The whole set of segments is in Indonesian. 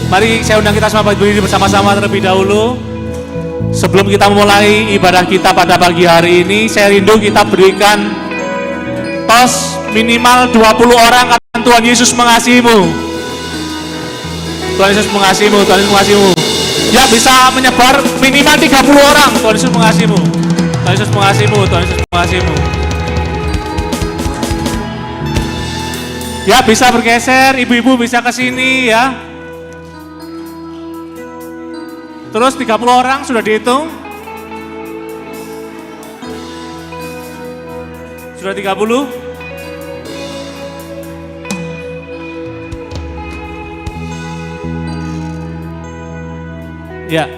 Mari saya undang kita semua berdiri bersama-sama terlebih dahulu. Sebelum kita memulai ibadah kita pada pagi hari ini, saya rindu kita berikan tos minimal 20 orang kata Tuhan Yesus mengasihimu. Tuhan Yesus mengasihimu, Tuhan Yesus mengasihimu. Ya, bisa menyebar minimal 30 orang. Tuhan Yesus mengasihimu. Tuhan Yesus mengasihimu, Tuhan Yesus mengasihimu. Ya, bisa bergeser, ibu-ibu bisa ke sini ya. Terus 30 orang sudah dihitung? Sudah 30? Ya.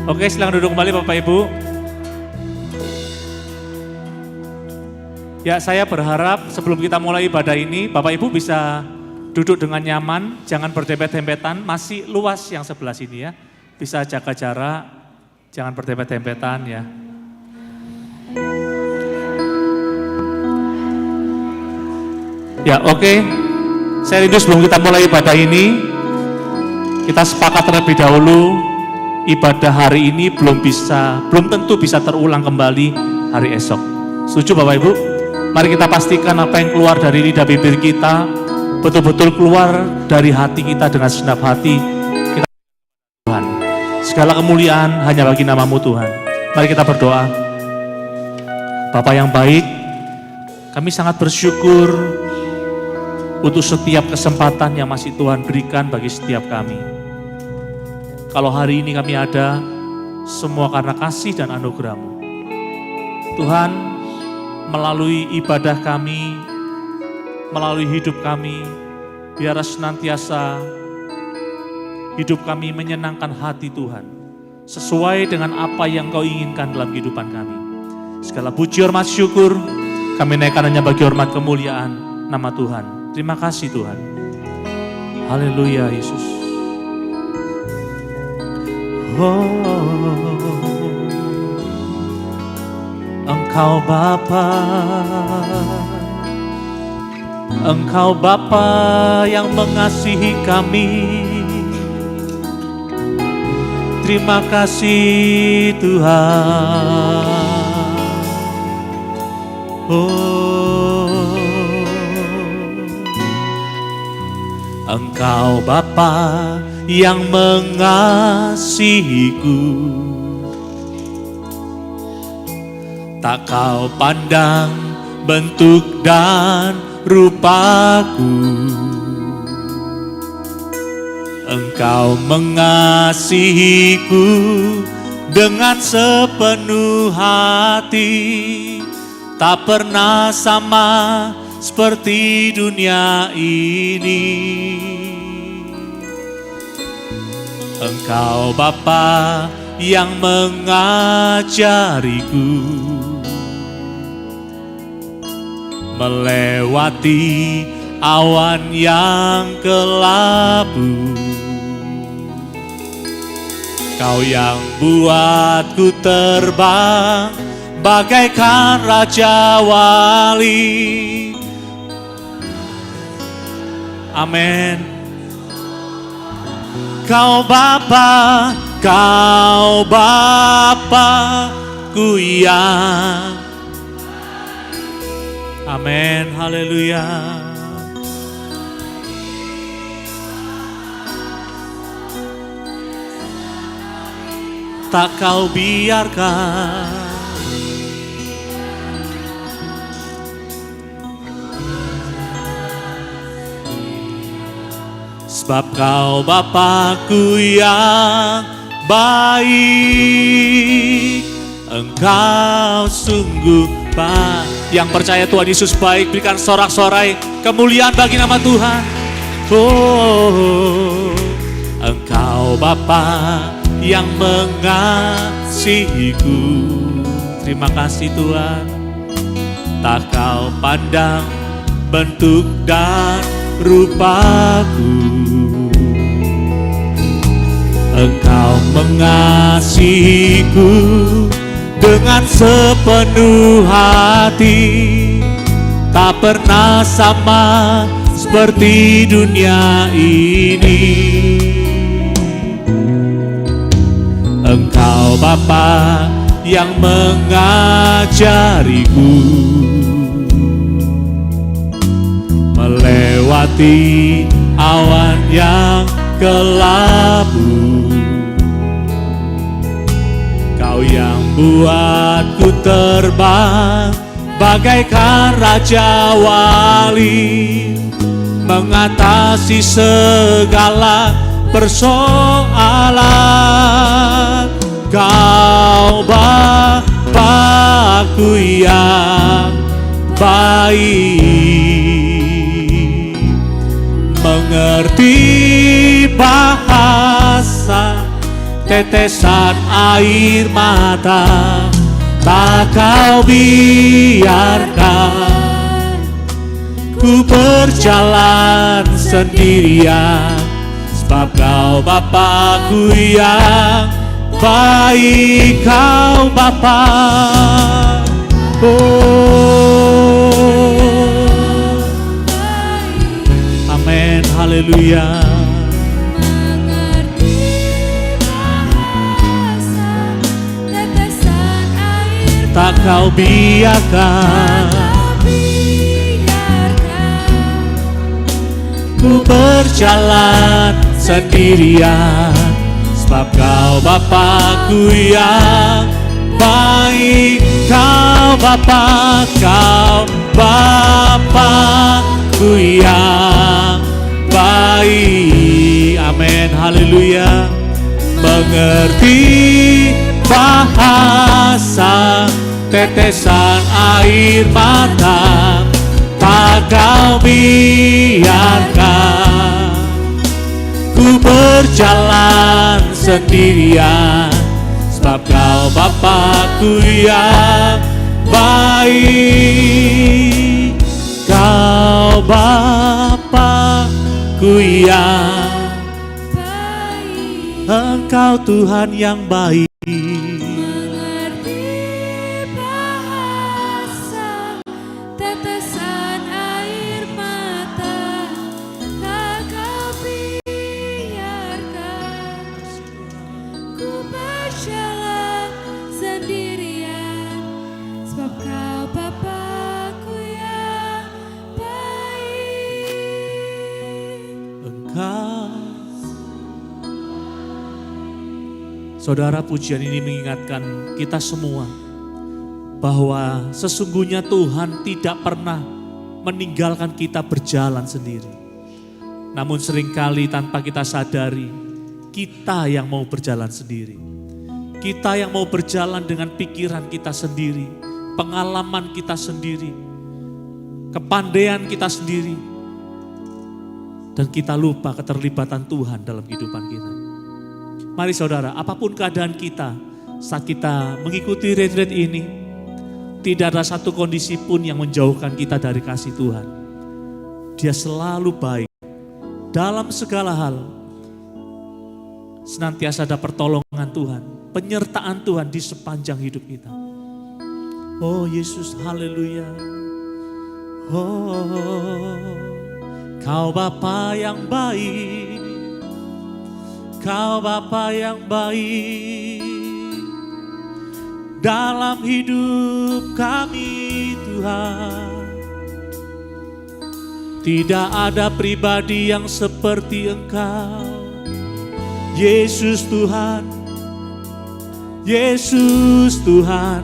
Oke, silakan duduk kembali Bapak Ibu. Ya, saya berharap sebelum kita mulai ibadah ini, Bapak Ibu bisa duduk dengan nyaman, jangan berdempet-dempetan, masih luas yang sebelah sini ya. Bisa jaga jarak, jangan berdempet-dempetan ya. Ya, oke. Saya rindu sebelum kita mulai ibadah ini, kita sepakat terlebih dahulu, ibadah hari ini belum tentu bisa terulang kembali hari esok. Setuju Bapak Ibu? Mari kita pastikan apa yang keluar dari lidah bibir kita, betul-betul keluar dari hati kita dengan segenap hati. Kita Tuhan, segala kemuliaan hanya bagi nama-Mu Tuhan. Mari kita berdoa. Bapa yang baik, kami sangat bersyukur untuk setiap kesempatan yang masih Tuhan berikan bagi setiap kami. Kalau hari ini kami ada, semua karena kasih dan anugerah-Mu. Tuhan, melalui ibadah kami, melalui hidup kami, biar senantiasa hidup kami menyenangkan hati Tuhan, sesuai dengan apa yang Kau inginkan dalam kehidupan kami. Segala puji, hormat, syukur, kami naikkan hanya bagi hormat kemuliaan nama Tuhan. Terima kasih Tuhan. Haleluya Yesus. Oh, Engkau Bapa, Engkau Bapa yang mengasihi kami. Terima kasih Tuhan. Oh, Engkau Bapa yang mengasihiku. Tak Kau pandang bentuk dan rupaku. Engkau mengasihiku dengan sepenuh hati. Tak pernah sama seperti dunia ini. Engkau Bapa yang mengajariku melewati awan yang kelabu. Kau yang buatku terbang bagaikan Raja Wali. Amin. Kau Bapa, Kau Bapa-Ku yang. Amin, haleluya. Tak Kau biarkan sebab Kau Bapa-Ku yang baik. Engkau sungguh baik. Yang percaya Tuhan Yesus baik, berikan sorak-sorai kemuliaan bagi nama Tuhan. Oh, Engkau Bapa yang mengasihiku. Terima kasih Tuhan. Tak Kau pandang bentuk dan rupaku. Engkau mengasihiku dengan sepenuh hati. Tak pernah sama seperti dunia ini. Engkau Bapa yang mengajariku melewati awan yang kelabu. Kau yang buatku terbang bagaikan raja wali, mengatasi segala persoalan. Kau Bapakku yang baik, mengerti bahasa tetesan air mata. Tak kau biarkan ku berjalan sendirian, sebab kau Bapakku yang baik. Kau Bapa, oh amin, haleluya. Tak kau biarkan ku berjalan sendirian, sebab kau Bapakku yang baik. Kau Bapa, kau Bapakku yang baik. Amin, haleluya. Mengerti bahasa tetesan air mata, tak kau biarkan ku berjalan sendirian, sebab kau Bapakku yang baik. Kau Bapakku yang baik, Engkau Tuhan yang baik. Saudara, pujian ini mengingatkan kita semua bahwa sesungguhnya Tuhan tidak pernah meninggalkan kita berjalan sendiri. Namun seringkali tanpa kita sadari, kita yang mau berjalan sendiri. Kita yang mau berjalan dengan pikiran kita sendiri, pengalaman kita sendiri, kepandaian kita sendiri. Dan kita lupa keterlibatan Tuhan dalam kehidupan kita. Mari saudara, apapun keadaan kita saat kita mengikuti retreat ini, tidak ada satu kondisi pun yang menjauhkan kita dari kasih Tuhan. Dia selalu baik. Dalam segala hal, senantiasa ada pertolongan Tuhan, penyertaan Tuhan di sepanjang hidup kita. Oh Yesus, haleluya. Oh, Kau Bapa yang baik, Kau Bapa yang baik dalam hidup kami Tuhan. Tidak ada pribadi yang seperti Engkau, Yesus Tuhan, Yesus Tuhan.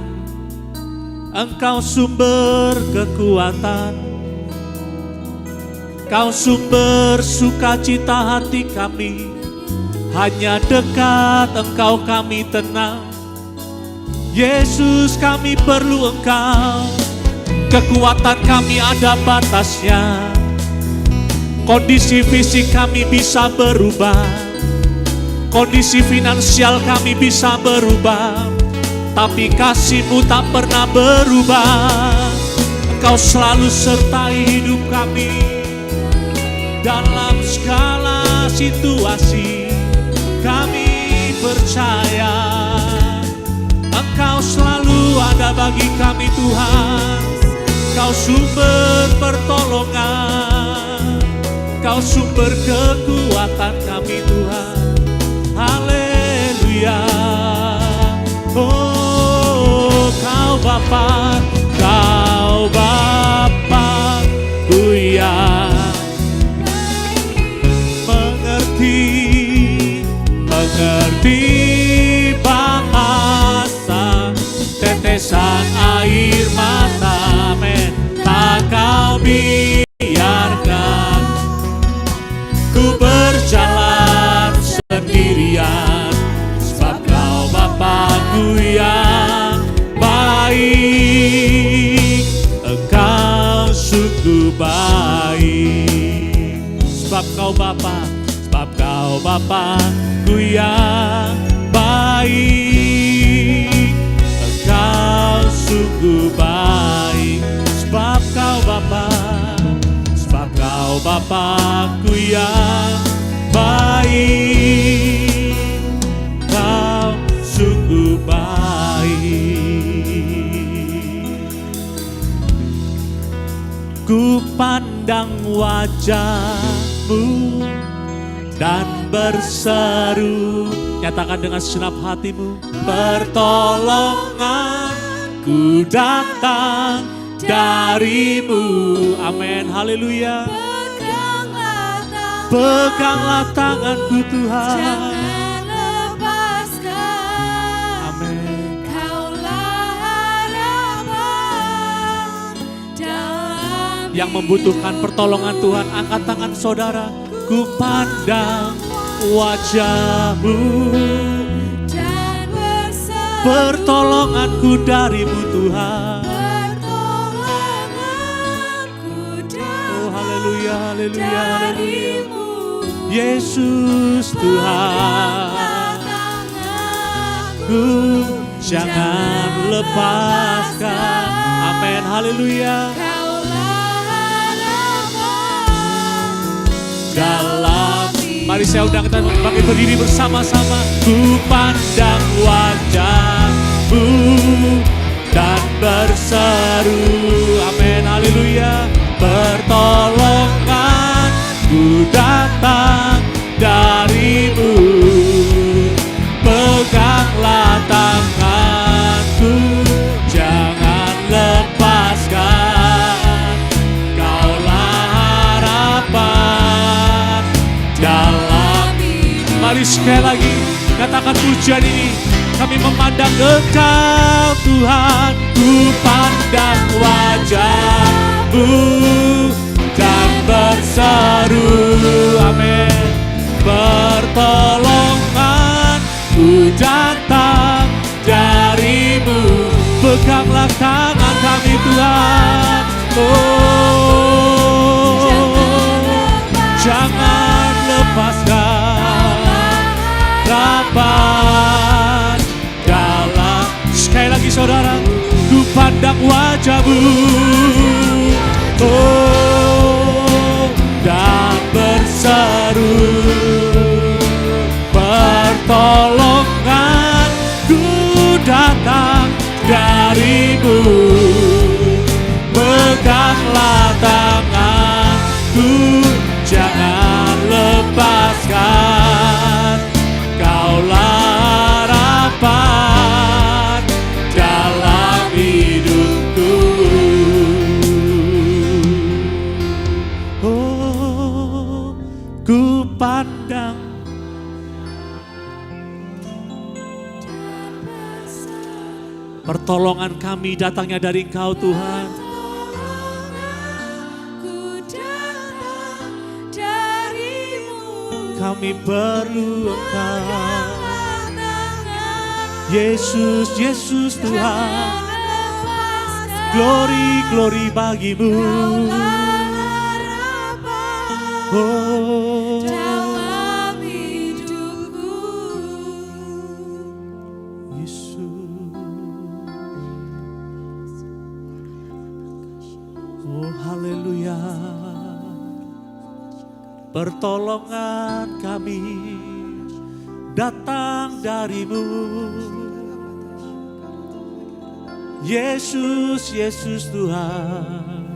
Engkau sumber kekuatan, Kau sumber sukacita hati kami. Hanya dekat Engkau kami tenang. Yesus, kami perlu Engkau. Kekuatan kami ada batasnya. Kondisi fisik kami bisa berubah, kondisi finansial kami bisa berubah, tapi kasih-Mu tak pernah berubah. Engkau selalu sertai hidup kami dalam segala situasi. Kami percaya Engkau selalu ada bagi kami Tuhan. Kau sumber pertolongan. Engkau sumber kekuatan kami Tuhan. Haleluya. Oh, Kau Bapa, Kau Bapa ku yang mengerti bahasa tetesan air mata, men, tak Kau biarkan ku berjalan sendirian, sebab Kau Bapa-Ku yang baik. Engkau sungguh baik, sebab Kau Bapa, sebab Kau Bapa-Ku yang baik. Engkau sungguh baik, sebab Kau Bapa, sebab Kau Bapa-Ku yang baik. Kau sungguh baik. Ku pandang wajah-Mu dan berseru, nyatakan dengan segenap hatimu, pertolonganku datang dari-Mu. Amin, haleluya. Peganglah tanganku Tuhan, jangan lepaskan. amin. Kaulah harapan dalam Yang membutuhkan pertolongan Tuhan, angkat tangan saudara. Ku pandang wajah-Mu dan berseru, pertolonganku dari-Mu Tuhan. pertolonganku Oh haleluya, haleluya, haleluya. dari-Mu. Yesus Tuhan, ku jangan lepaskan. Amin, haleluya. Dalam, mari saya undang kita bangkit berdiri bersama-sama. Ku pandang wajah-Mu dan berseru, amin, haleluya. Pertolonganku datang dari-Mu. Peganglah tanganku, jangan lepaskan. Kaulah harapan dalam. Mari sekali lagi katakan pujian ini. Kami memandang Engkau Tuhan. Ku pandang wajah-Mu dan berseru, amin. Pertolonganku datang dari-Mu. Peganglah tangan kami Tuhan. Oh, jangan lepaskan harapan dalam. Sekali lagi saudara, ku pandang wajah-Mu, oh, dan berseru, pertolonganku datang dari-Mu. Peganglah tanganku, jangan lepaskan. Kaulah harapan dalam hidupku. Oh, ku pandang pertolongan kami datangnya dari Engkau Tuhan. Kami perlu Engkau, Yesus, Yesus Tuhan. Glory, glory bagi-Mu. Oh, dalam hidupku. Yesus. Oh, haleluya. Pertolongan kami datang dari-Mu. Yesus, Yesus Tuhan.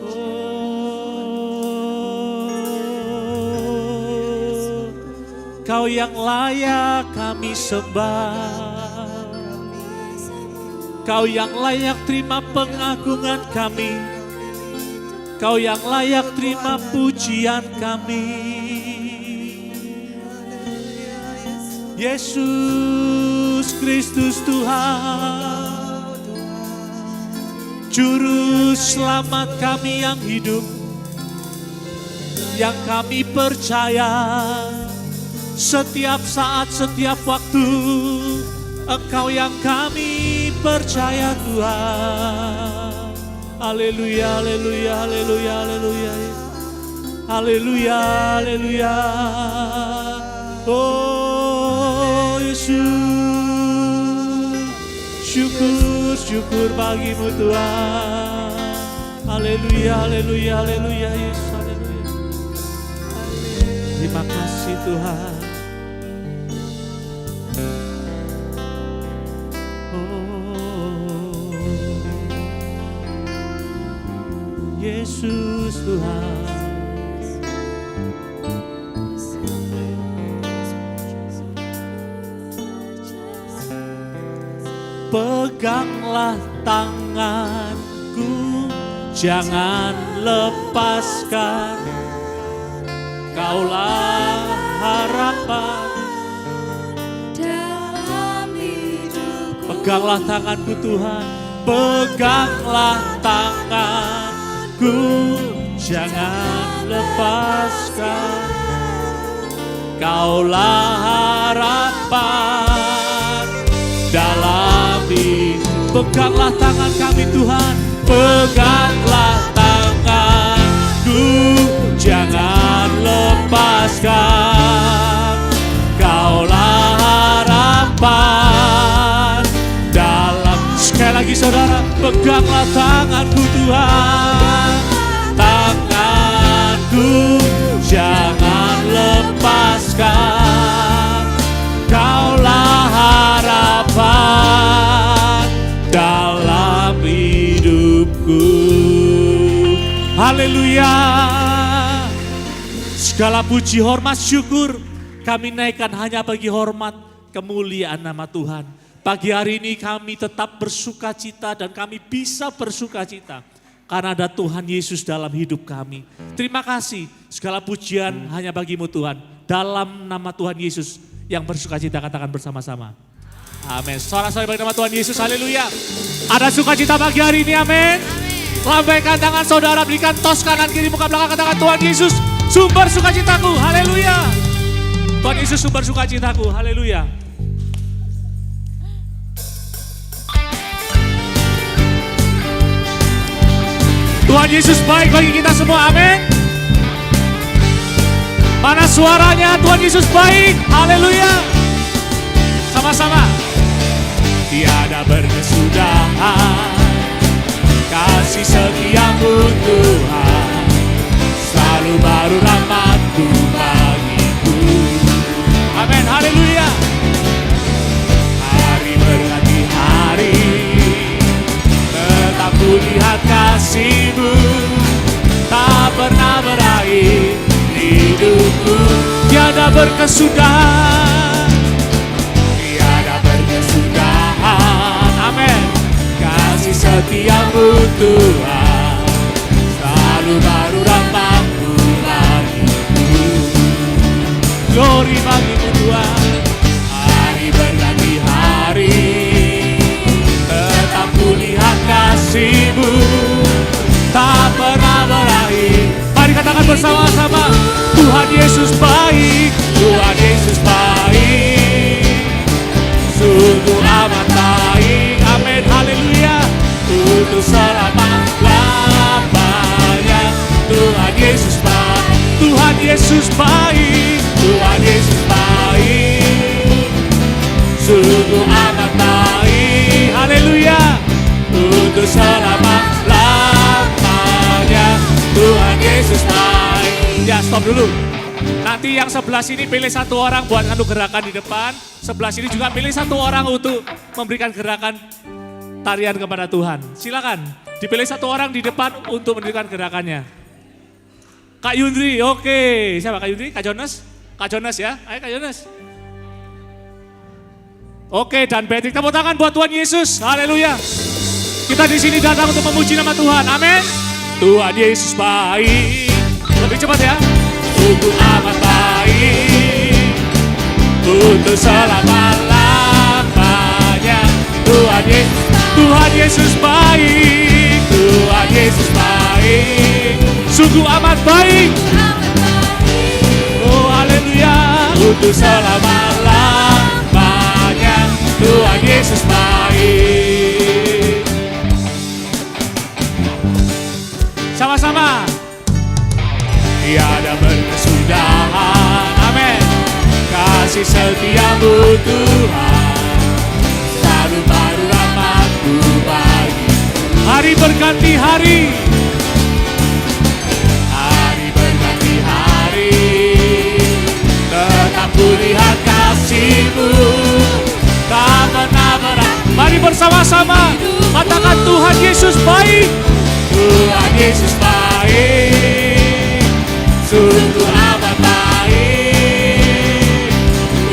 Oh, Engkau yang layak kami sembah. Kau yang layak terima pengagungan kami. Kau yang layak terima pujian kami. Yesus Kristus Tuhan, Juru Selamat kami yang hidup, yang kami percaya setiap saat, setiap waktu. Engkau yang kami percaya Tuhan. Haleluya, haleluya, haleluya, haleluya. Haleluya, haleluya. Oh Yesus, syukur, syukur bagimu Tuhan. Haleluya, haleluya, haleluya Yesus, haleluya. Terima kasih Tuhan. Yesus Tuhan, peganglah tanganku, jangan lepaskan. Kaulah harapan dalam hidupku. Peganglah tanganku Tuhan, peganglah tanganku, jangan lepaskan. Kaulah harapan dalam hidup. Peganglah tangan kami Tuhan, peganglah tanganku, jangan lepaskan. Kaulah harapan dalam. Sekali lagi saudara, peganglah tanganku Tuhan, tanganku jangan lepaskan. Kaulah harapan dalam hidupku. Haleluya. Segala puji, hormat, syukur kami naikkan hanya bagi hormat kemuliaan nama Tuhan. Pagi hari ini kami tetap bersuka cita dan kami bisa bersuka cita karena ada Tuhan Yesus dalam hidup kami. Terima kasih, segala pujian hanya bagimu Tuhan. Dalam nama Tuhan Yesus yang bersuka cita katakan bersama-sama. Amin. Sorak-sorai bagi nama Tuhan Yesus, haleluya. Ada sukacita pagi hari ini, amin. Lambaikan tangan saudara, berikan tos kanan kiri muka belakang, katakan Tuhan Yesus sumber sukacitaku, haleluya. Tuhan Yesus sumber sukacitaku, haleluya. Tuhan Yesus baik bagi kita semua, amin. Mana suaranya Tuhan Yesus baik, haleluya. Sama-sama. Tiada berkesudahan kasih setiamu Tuhan, selalu baru rahmat-Mu bagiku. Amin, haleluya. Hari berganti hari, tetap ku lihat kasih-Mu, tak pernah berakhir hidupku. Tiada berkesudahan, tiada berkesudahan, amin. Kasih setiamu Tuhan, selalu baru rahmat-Mu bagiku. Glory bagimu Tuhan. Hari berganti hari, tetap ku lihat kasih-Mu, tak pernah berakhir. Mari katakan bersama-sama, Tuhan Yesus baik, Tuhan Yesus baik, sungguh amat baik, amin, haleluya. Untuk selama-lamanya Tuhan Yesus baik, Tuhan Yesus baik, Tuhan Yesus baik, sungguh amat baik, haleluya. Untuk selama-lamanya Tuhan Yesus baik. Ya, stop dulu. Nanti yang sebelah sini pilih satu orang buat nganu gerakan di depan. Sebelah sini juga pilih satu orang untuk memberikan gerakan tarian kepada Tuhan. Silakan dipilih satu orang di depan untuk memberikan gerakannya. Kak Yundri, oke. Siapa Kak Yundri? Kak Jonas? Kak Jonas ya, ayo Kak Jonas. Oke, dan Patrick, tepuk tangan buat Tuhan Yesus, haleluya. Kita di sini datang untuk memuji nama Tuhan, amin. Tuhan Yesus baik, lebih cepat ya. Sungguh amat baik, untuk selama-lamanya. Tuhan Yesus baik, Tuhan Yesus baik, sungguh amat baik. Oh haleluya, untuk selama-lamanya. Tuhan Yesus baik. Sama-sama. Tiada berkesudahan, amin. Kasih setiamu Tuhan, selalu baru rahmat-Mu bagi. Hari berganti hari, hari berganti hari, tetap kulihat kasih-Mu, tak pernah berhenti. Mari bersama-sama katakan Tuhan Yesus baik, Tuhan Yesus baik, sungguh amat baik,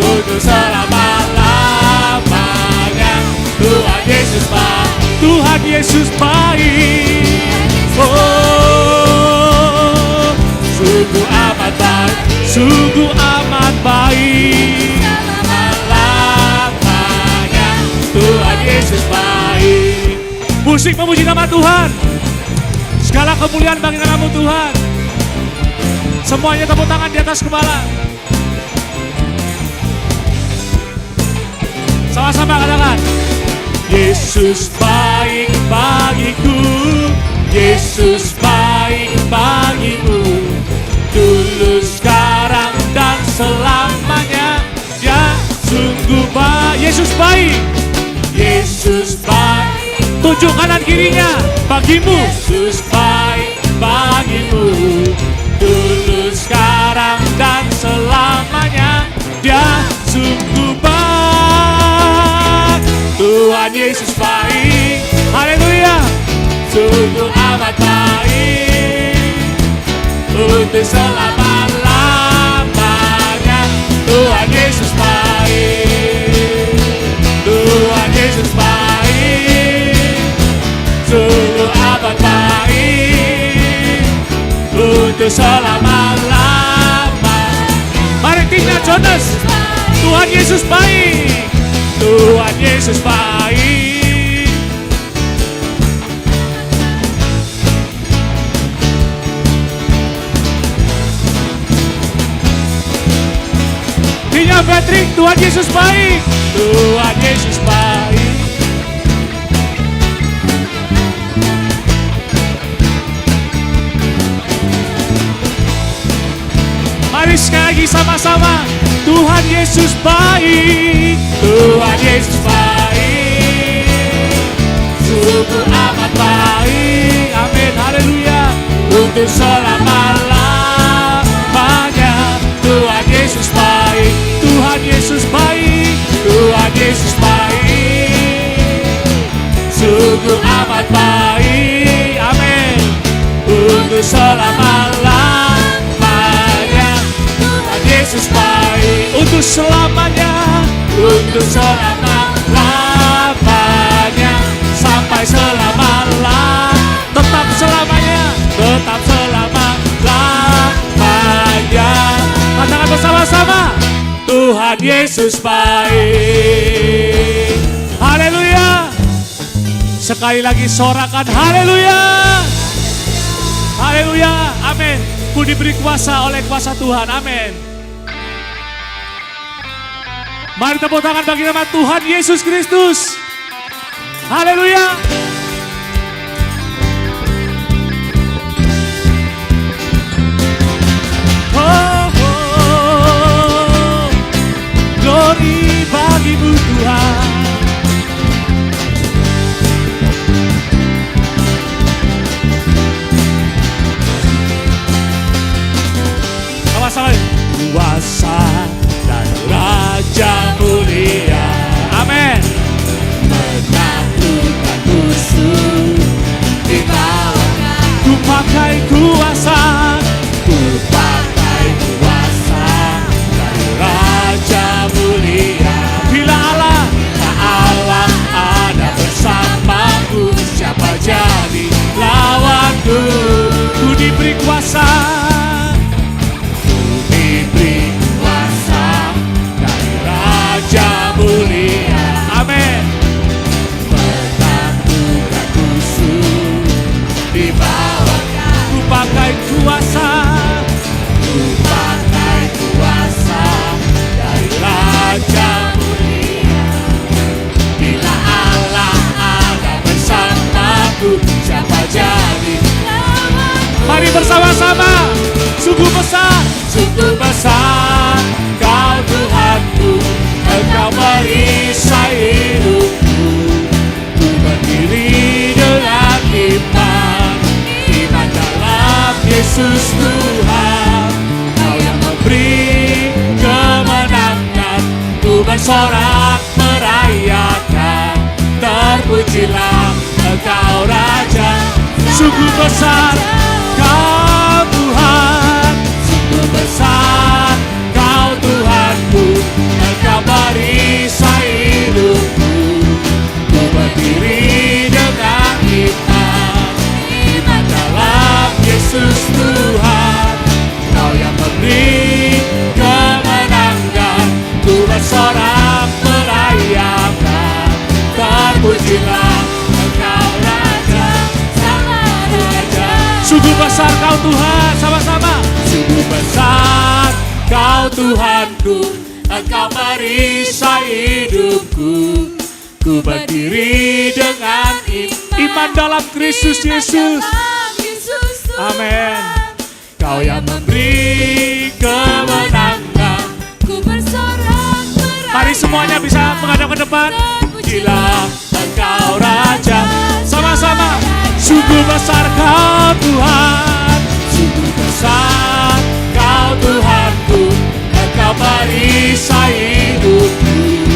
untuk selama-lamanya. Tuhan Yesus baik, Tuhan Yesus baik. Oh, sungguh amat baik, sungguh amat baik. Selama-lamanya Tuhan Yesus baik. Musik memuji nama Tuhan. Segala kemuliaan bagi nama-Mu Tuhan. Semuanya tepuk tangan di atas kepala. Sama-sama katakan, Yesus baik bagiku, Yesus baik bagimu, dulu sekarang dan selamanya. Dia sungguh baik. Yesus baik, Yesus baik. Tunjuk kanan kirinya bagimu. Yesus baik bagimu, dulu sekarang dan selamanya. Dia sungguh baik. Tuhan Yesus baik, haleluya. Sungguh amat baik, untuk selama-lamanya. Tuhan Yesus baik, Tuhan Yesus baik, sungguh amat baik, untuk selama-lamanya. Mari Tina Jonas, Tuhan Yesus baik, Tuhan Yesus baik. Tina Patrick, Tuhan Yesus baik, Tuhan Yesus baik. Mari sekali lagi sama-sama. Tuhan Yesus baik, Tuhan Yesus baik, sungguh amat baik, amin, haleluya, untuk selama-lamanya. Tuhan Yesus baik, Tuhan Yesus baik, Tuhan Yesus baik, sungguh amat baik, amin, untuk selama-lamanya. Tuhan Yesus baik, untuk selamanya, untuk selama-lamanya, sampai selama-lamanya, tetap selamanya, tetap selama-lamanya. Katakan bersama-sama, Tuhan Yesus baik. Haleluya. Sekali lagi sorakan haleluya. Haleluya, amin. Ku diberi kuasa oleh kuasa Tuhan, amin. Mari tepuk tangan bagi nama Tuhan Yesus Kristus. Haleluya. Oh, oh, glory bagimu Tuhan. Sama-sama. Kuasa dan Raja mulia, amin, menaklukkan musuh di bawah. Ku pakai kuasa, ku pakai kuasa bersorak merayakan, terpujilah Engkau Raja. Sungguh besar Kau Tuhan, sungguh besar Kau Tuhanku, Engkau perisai hidupku. Ku berdiri dengan iman dalam Yesus Tuhan. Kau yang memberi kemenangan, ku bersorak merayakan, terpujilah Engkau Raja, Sang Raja. Sungguh besar Kau Tuhan, sama-sama. Sungguh besar Kau Tuhanku, Engkau perisai hidupku. Ku berdiri dengan iman dalam Kristus Yesus. Amin. Kau yang memberi kemenangan, ku bersorak merayakan. mari semuanya bisa menghadap ke depan. Pujilah Engkau Raja, sama-sama. Sungguh besar Kau Tuhan, sungguh besar Kau Tuhanku, Engkau perisai hidupku.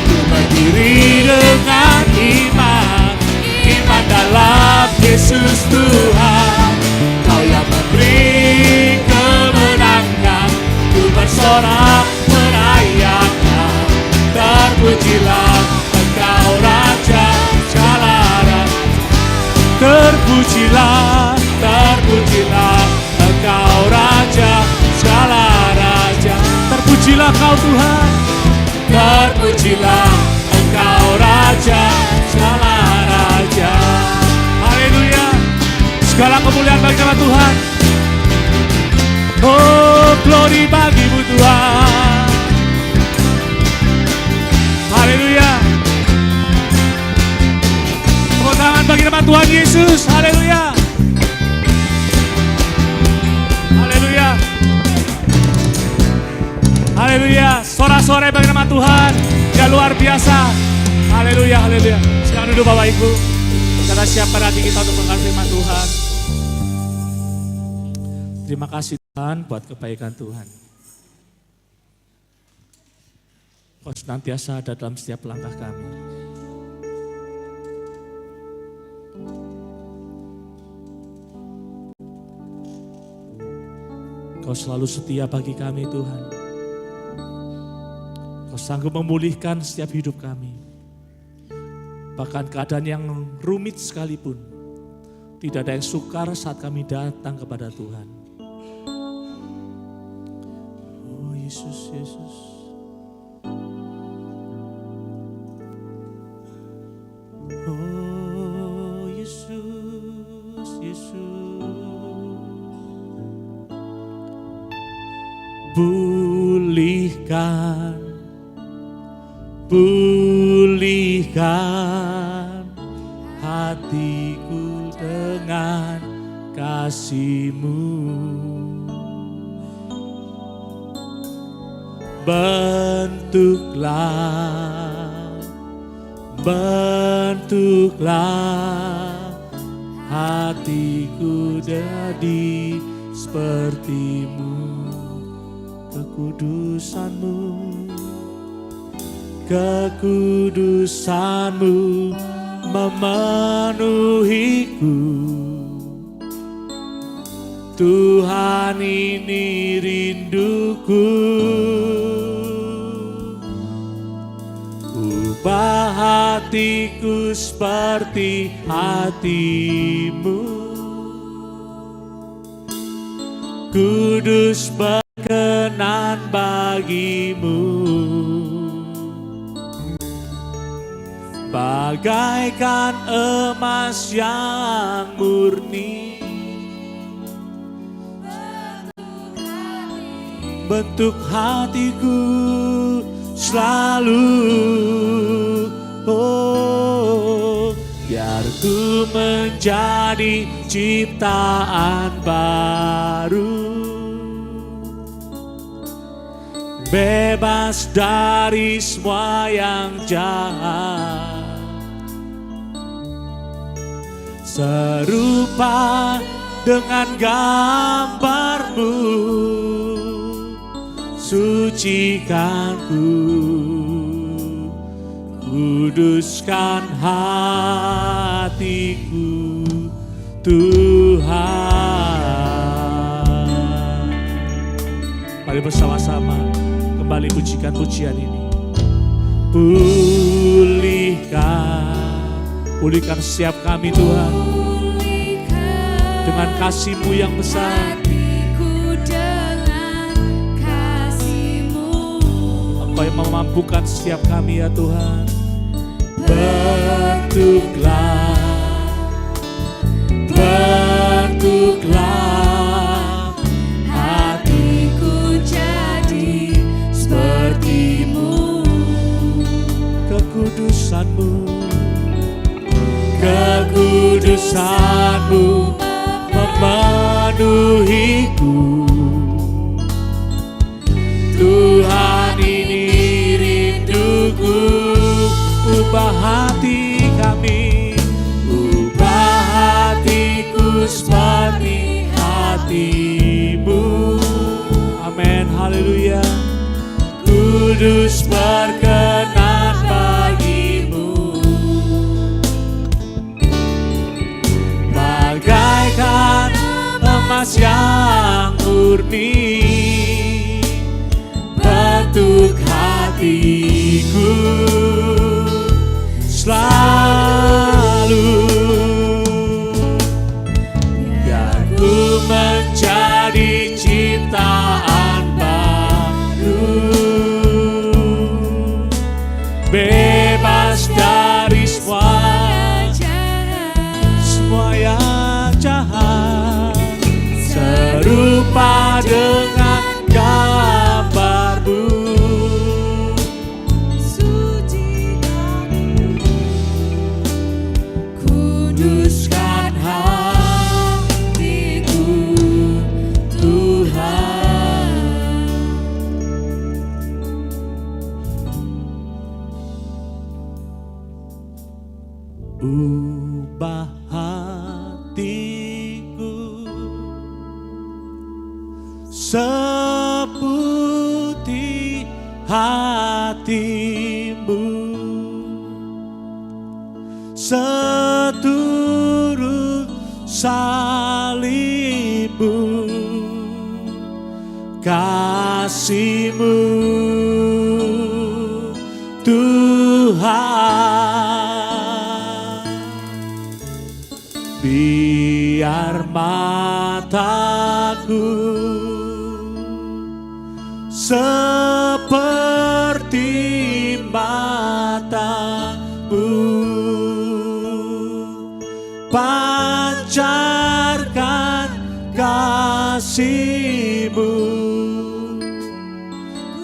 Ku berdiri dengan iman dalam Yesus Tuhan. Kau yang memberi kemenangan, ku bersorak merayakan, terpujilah Engkau Raja, segala raja. Terpujilah, terpujilah Engkau Raja, segala raja. Terpujilah Kau Tuhan, terpujilah Engkau Raja, segala raja. Haleluya. Segala kemuliaan bagi nama Tuhan. Oh, glory bagimu Tuhan. Haleluya. Tepuk tangan bagi nama Tuhan Yesus. Haleluya. Haleluya. Haleluya. Sorak-sorai bagi nama Tuhan. Ya luar biasa. Haleluya, haleluya. Silakan duduk Bapak Ibu. Kita siapkan hati kita untuk mendengar firman Tuhan. Terima kasih Tuhan buat kebaikan Tuhan. Kau senantiasa ada dalam setiap langkah kami. Kau selalu setia bagi kami Tuhan. Kau sanggup memulihkan setiap hidup kami. Bahkan keadaan yang rumit sekalipun, tidak ada yang sukar saat kami datang kepada Tuhan. Oh Yesus, Yesus. Oh Yesus, Yesus. Pulihkan, pulihkan hatiku dengan kasih-Mu. Bentuklah, bentuklah hatiku jadi seperti-Mu. Kekudusan-Mu, kekudusan-Mu memenuhiku. Tuhan, ini rinduku. Ubah hatiku seperti hati-Mu. Kudus berkenan bagi-Mu. Bagaikan emas yang murni, bentuk hatiku selalu. Oh, biar ku menjadi ciptaan baru, bebas dari semua yang jahat. Serupa dengan gambar-Mu, sucikanku. kuduskan hatiku Tuhan. Mari bersama-sama kembali pujikan pujian ini. Pulihkan setiap kami Tuhan dengan kasih-Mu yang besar. Engkau yang memampukan setiap kami ya Tuhan. Bentuklah hatiku jadi seperti-Mu. Kekudusan-Mu memenuhiku. Tuhan ini rinduku, ubah hati kami, ubah hatiku seperti hati-Mu. Amin, haleluya. Kudus berkenan bagi-Mu, bagaikan emas yang murni, bentuk hatiku selalu, biar ku menjadi ciptaan baru, bebas dari semua yang jahat, serupa dengan gambar-Mu. Kuduskan hatiku Tuhan. Ubah hatiku seputih hati-Mu, seturut salib-Mu, kasih-Mu Tuhan. Biar mataku seperti mata-Mu, pancarkan kasih-Mu.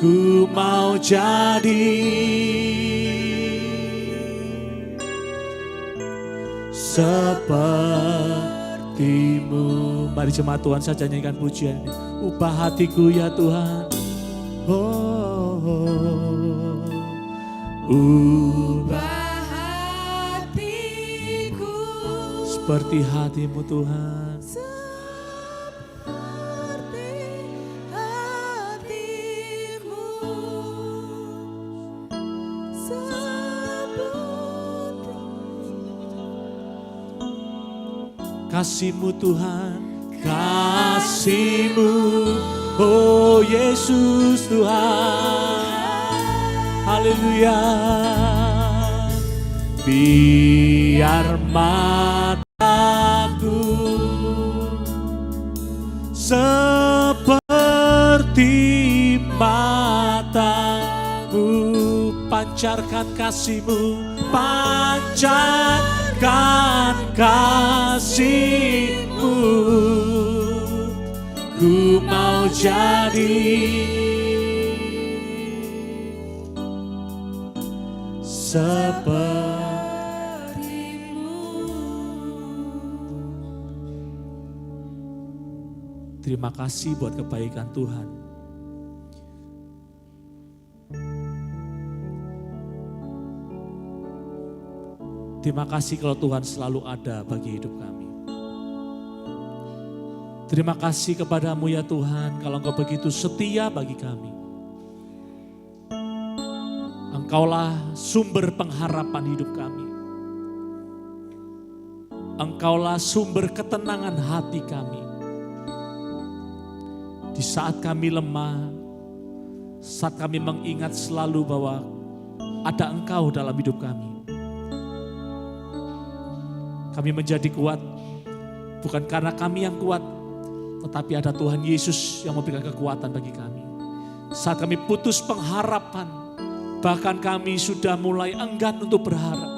Ku mau jadi seperti-Mu. Mari jemaat Tuhan saja nyanyikan pujian ini. Ubah hatiku ya Tuhan. Ubah hatiku seperti hati-Mu Tuhan. Kasih-Mu Tuhan, kasih-Mu, oh Yesus Tuhan, haleluya. Biar mataku seperti mata-Mu, pancarkan kasih-Mu, pancarkan kasih-Mu. Ku mau jadi seperti-Mu. Terima kasih buat kebaikan Tuhan. Terima kasih kalau Tuhan selalu ada bagi hidup kami. Terima kasih kepadamu ya Tuhan, kalau Engkau begitu setia bagi kami. Engkaulah sumber pengharapan hidup kami. Engkaulah sumber ketenangan hati kami. Di saat kami lemah, saat kami mengingat selalu bahwa ada Engkau dalam hidup kami. Kami menjadi kuat, bukan karena kami yang kuat, tetapi ada Tuhan Yesus yang memberikan kekuatan bagi kami. Saat kami putus pengharapan, bahkan kami sudah mulai enggan untuk berharap,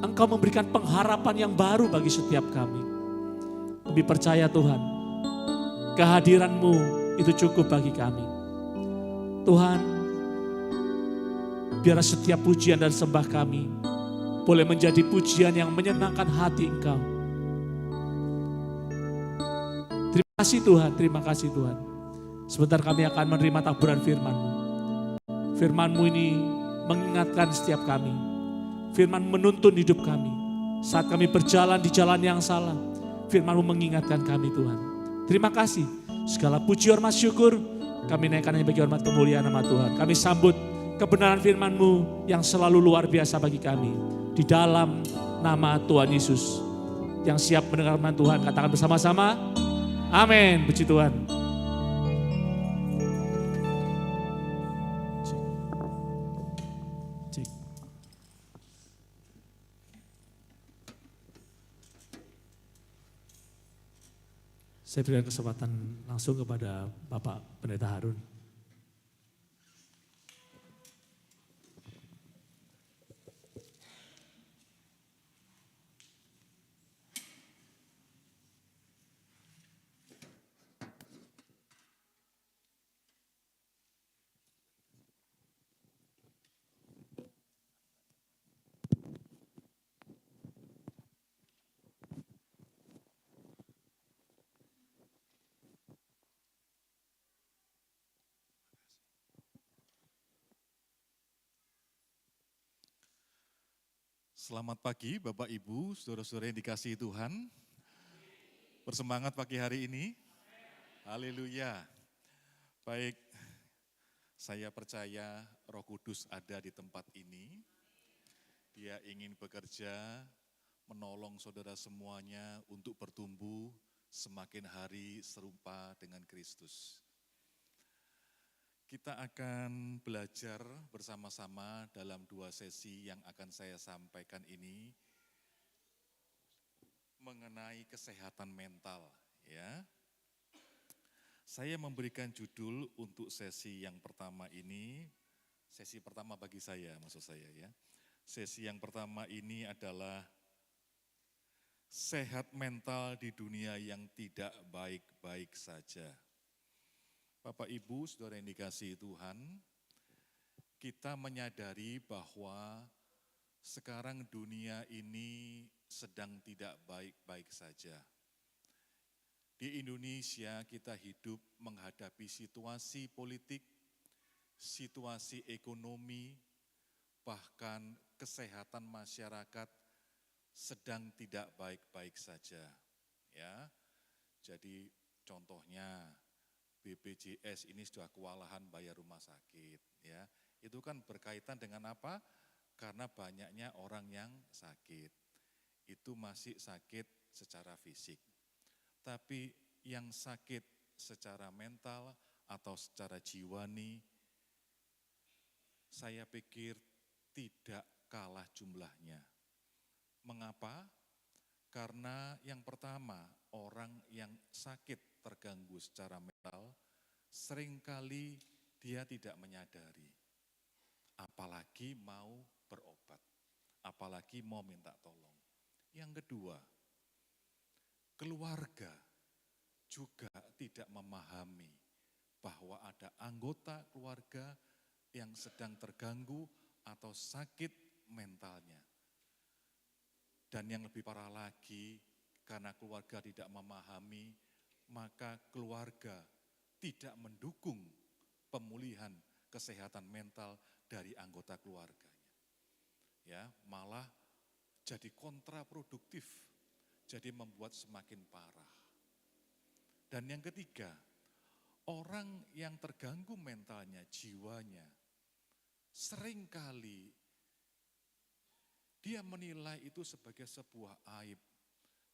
Engkau memberikan pengharapan yang baru bagi setiap kami. Kami percaya Tuhan, kehadiran-Mu itu cukup bagi kami. Tuhan, biar setiap pujian dan sembah kami boleh menjadi pujian yang menyenangkan hati Engkau. Terima kasih Tuhan, terima kasih Tuhan. Sebentar kami akan menerima taburan firman-Mu. Firman-Mu ini mengingatkan setiap kami. Firman menuntun hidup kami. Saat kami berjalan di jalan yang salah, Firman-Mu mengingatkan kami Tuhan. Terima kasih. Segala puji hormat syukur kami naikkan hanya bagi hormat kemuliaan nama Tuhan. Kami sambut kebenaran firman-Mu yang selalu luar biasa bagi kami. Di dalam nama Tuhan Yesus. Yang siap mendengar firman Tuhan, katakan bersama-sama. Amin. Puji Tuhan. Saya berikan kesempatan langsung kepada Bapak Pendeta Harun. Selamat pagi Bapak Ibu, saudara-saudara yang dikasihi Tuhan. Bersemangat pagi hari ini. Haleluya. Baik, saya percaya Roh Kudus ada di tempat ini. Dia ingin bekerja, menolong saudara semuanya untuk bertumbuh semakin hari serupa dengan Kristus. Kita akan belajar bersama-sama dalam 2 sesi yang akan saya sampaikan ini mengenai kesehatan mental, ya. Saya memberikan judul untuk sesi yang pertama ini, sesi pertama bagi saya maksud saya ya. Sesi yang pertama ini adalah sehat mental di dunia yang tidak baik-baik saja. Bapak Ibu, saudara yang dikasihi Tuhan, kita menyadari bahwa sekarang dunia ini sedang tidak baik-baik saja. Di Indonesia kita hidup menghadapi situasi politik, situasi ekonomi, bahkan kesehatan masyarakat sedang tidak baik-baik saja. Ya, jadi contohnya BPJS ini sudah kewalahan bayar rumah sakit, ya. Itu kan berkaitan dengan apa? Karena banyaknya orang yang sakit. Itu masih sakit secara fisik. Tapi yang sakit secara mental atau secara jiwani, saya pikir tidak kalah jumlahnya. Mengapa? Karena yang pertama, orang yang sakit terganggu secara mental, seringkali dia tidak menyadari, apalagi mau berobat, apalagi mau minta tolong. Yang kedua, keluarga juga tidak memahami bahwa ada anggota keluarga yang sedang terganggu atau sakit mentalnya. Dan yang lebih parah lagi, karena keluarga tidak memahami, maka keluarga tidak mendukung pemulihan kesehatan mental dari anggota keluarganya. Ya, malah jadi kontraproduktif, jadi membuat semakin parah. Dan yang ketiga, orang yang terganggu mentalnya, jiwanya, seringkali dia menilai itu sebagai sebuah aib.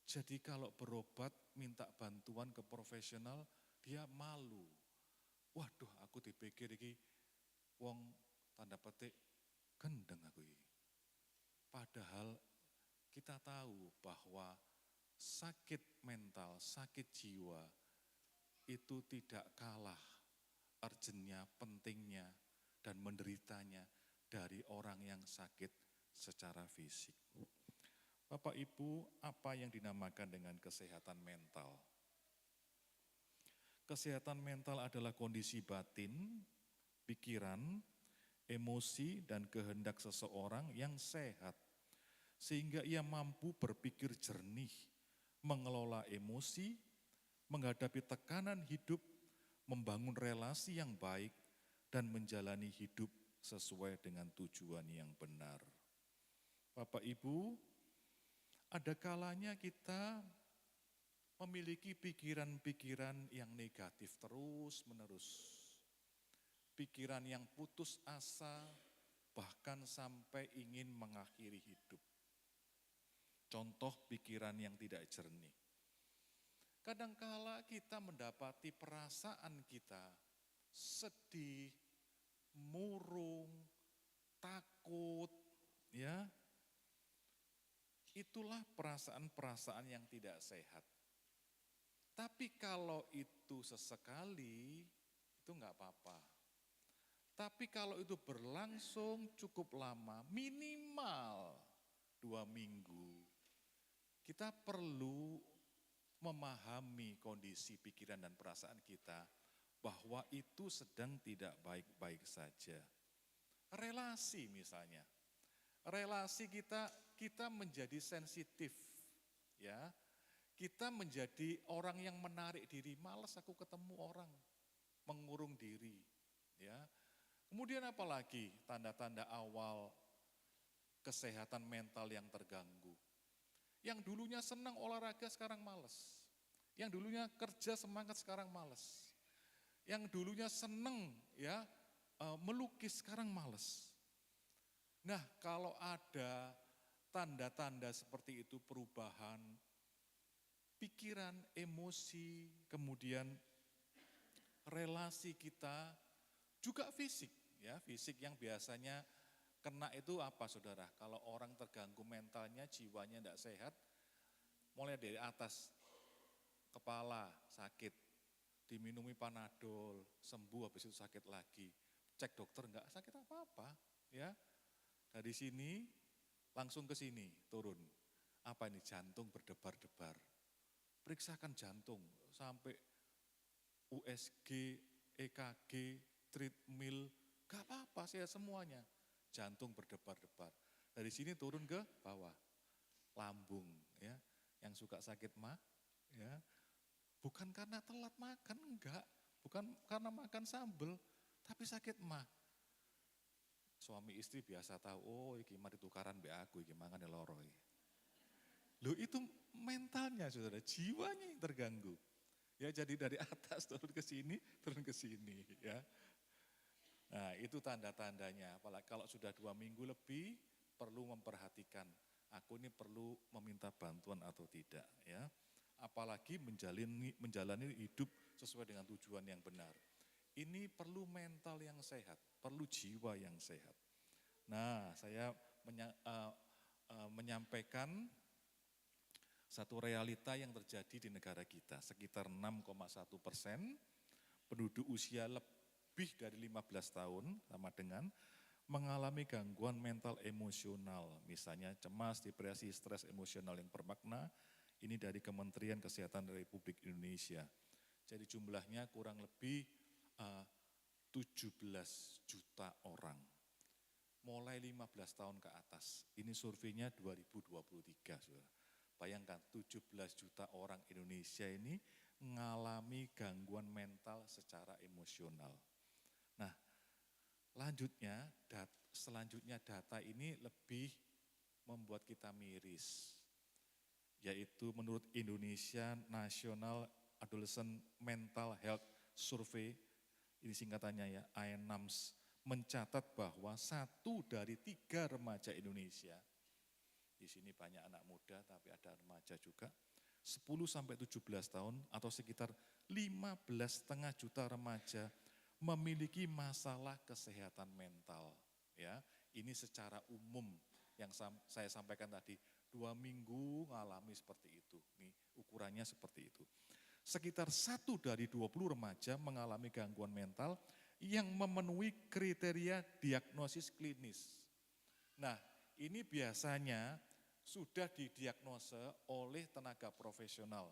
Jadi kalau berobat minta bantuan ke profesional, dia malu. Waduh, aku dipikir iki wong tanda petik gendeng aku iki. Padahal kita tahu bahwa sakit mental, sakit jiwa itu tidak kalah urgentnya, pentingnya, dan menderitanya dari orang yang sakit secara fisik. Bapak Ibu, apa yang dinamakan dengan kesehatan mental? Kesehatan mental adalah kondisi batin, pikiran, emosi, dan kehendak seseorang yang sehat, sehingga ia mampu berpikir jernih, mengelola emosi, menghadapi tekanan hidup, membangun relasi yang baik, dan menjalani hidup sesuai dengan tujuan yang benar. Bapak Ibu, ada kalanya kita memiliki pikiran-pikiran yang negatif terus-menerus. Pikiran yang putus asa, bahkan sampai ingin mengakhiri hidup. Contoh pikiran yang tidak jernih. Kadangkala kita mendapati perasaan kita sedih, murung, takut, ya. Itulah perasaan-perasaan yang tidak sehat. Tapi kalau itu sesekali, itu enggak apa-apa. Tapi kalau itu berlangsung cukup lama, minimal 2 minggu, kita perlu memahami kondisi pikiran dan perasaan kita bahwa itu sedang tidak baik-baik saja. Relasi misalnya, relasi kita menjadi sensitif, ya. Kita menjadi orang yang menarik diri, malas aku ketemu orang, mengurung diri, ya. Kemudian apalagi tanda-tanda awal kesehatan mental yang terganggu. Yang dulunya senang olahraga sekarang malas. Yang dulunya kerja semangat sekarang malas. Yang dulunya senang ya melukis sekarang malas. Nah, kalau ada tanda-tanda seperti itu, perubahan pikiran, emosi, kemudian relasi kita, juga fisik, ya fisik yang biasanya kena itu apa saudara? Kalau orang terganggu mentalnya, jiwanya tidak sehat, mulai dari atas, kepala sakit, diminumi Panadol, sembuh habis itu sakit lagi, cek dokter enggak sakit apa-apa, ya. Dari sini langsung ke sini turun, apa ini jantung berdebar-debar. Periksakan jantung sampai USG, EKG, treadmill, gak apa-apa saya semuanya. Jantung berdebar-debar. Dari sini turun ke bawah, lambung ya, yang suka sakit mah, ya, bukan karena telat makan, enggak, bukan karena makan sambel, tapi sakit mah. Suami istri biasa tahu, oh iki mah ditukaran be aku, iki mangan loro. Loh itu mentalnya saudara, jiwanya yang terganggu. Ya jadi dari atas turun ke sini, ya. Nah itu tanda-tandanya, apalagi kalau sudah 2 minggu lebih perlu memperhatikan, aku ini perlu meminta bantuan atau tidak, ya. Apalagi menjalani hidup sesuai dengan tujuan yang benar. Ini perlu mental yang sehat, perlu jiwa yang sehat. Nah saya menyampaikan satu realita yang terjadi di negara kita, sekitar 6,1% penduduk usia lebih dari 15 tahun sama dengan mengalami gangguan mental emosional, misalnya cemas, depresi, stres emosional yang bermakna, ini dari Kementerian Kesehatan Republik Indonesia. Jadi jumlahnya kurang lebih 17 juta orang, mulai 15 tahun ke atas, ini surveinya 2023, saudara. Bayangkan 17 juta orang Indonesia ini mengalami gangguan mental secara emosional. Nah, selanjutnya data ini lebih membuat kita miris. Yaitu menurut Indonesia National Adolescent Mental Health Survey, ini singkatannya ya, INAMS, mencatat bahwa 1 dari 3 remaja Indonesia, di sini banyak anak muda tapi ada remaja juga, 10-17 tahun atau sekitar 15,5 juta remaja memiliki masalah kesehatan mental. Ya, ini secara umum yang saya sampaikan tadi, 2 minggu mengalami seperti itu. Nih, ukurannya seperti itu. Sekitar 1 dari 20 remaja mengalami gangguan mental yang memenuhi kriteria diagnosis klinis. Nah, ini biasanya sudah didiagnosa oleh tenaga profesional.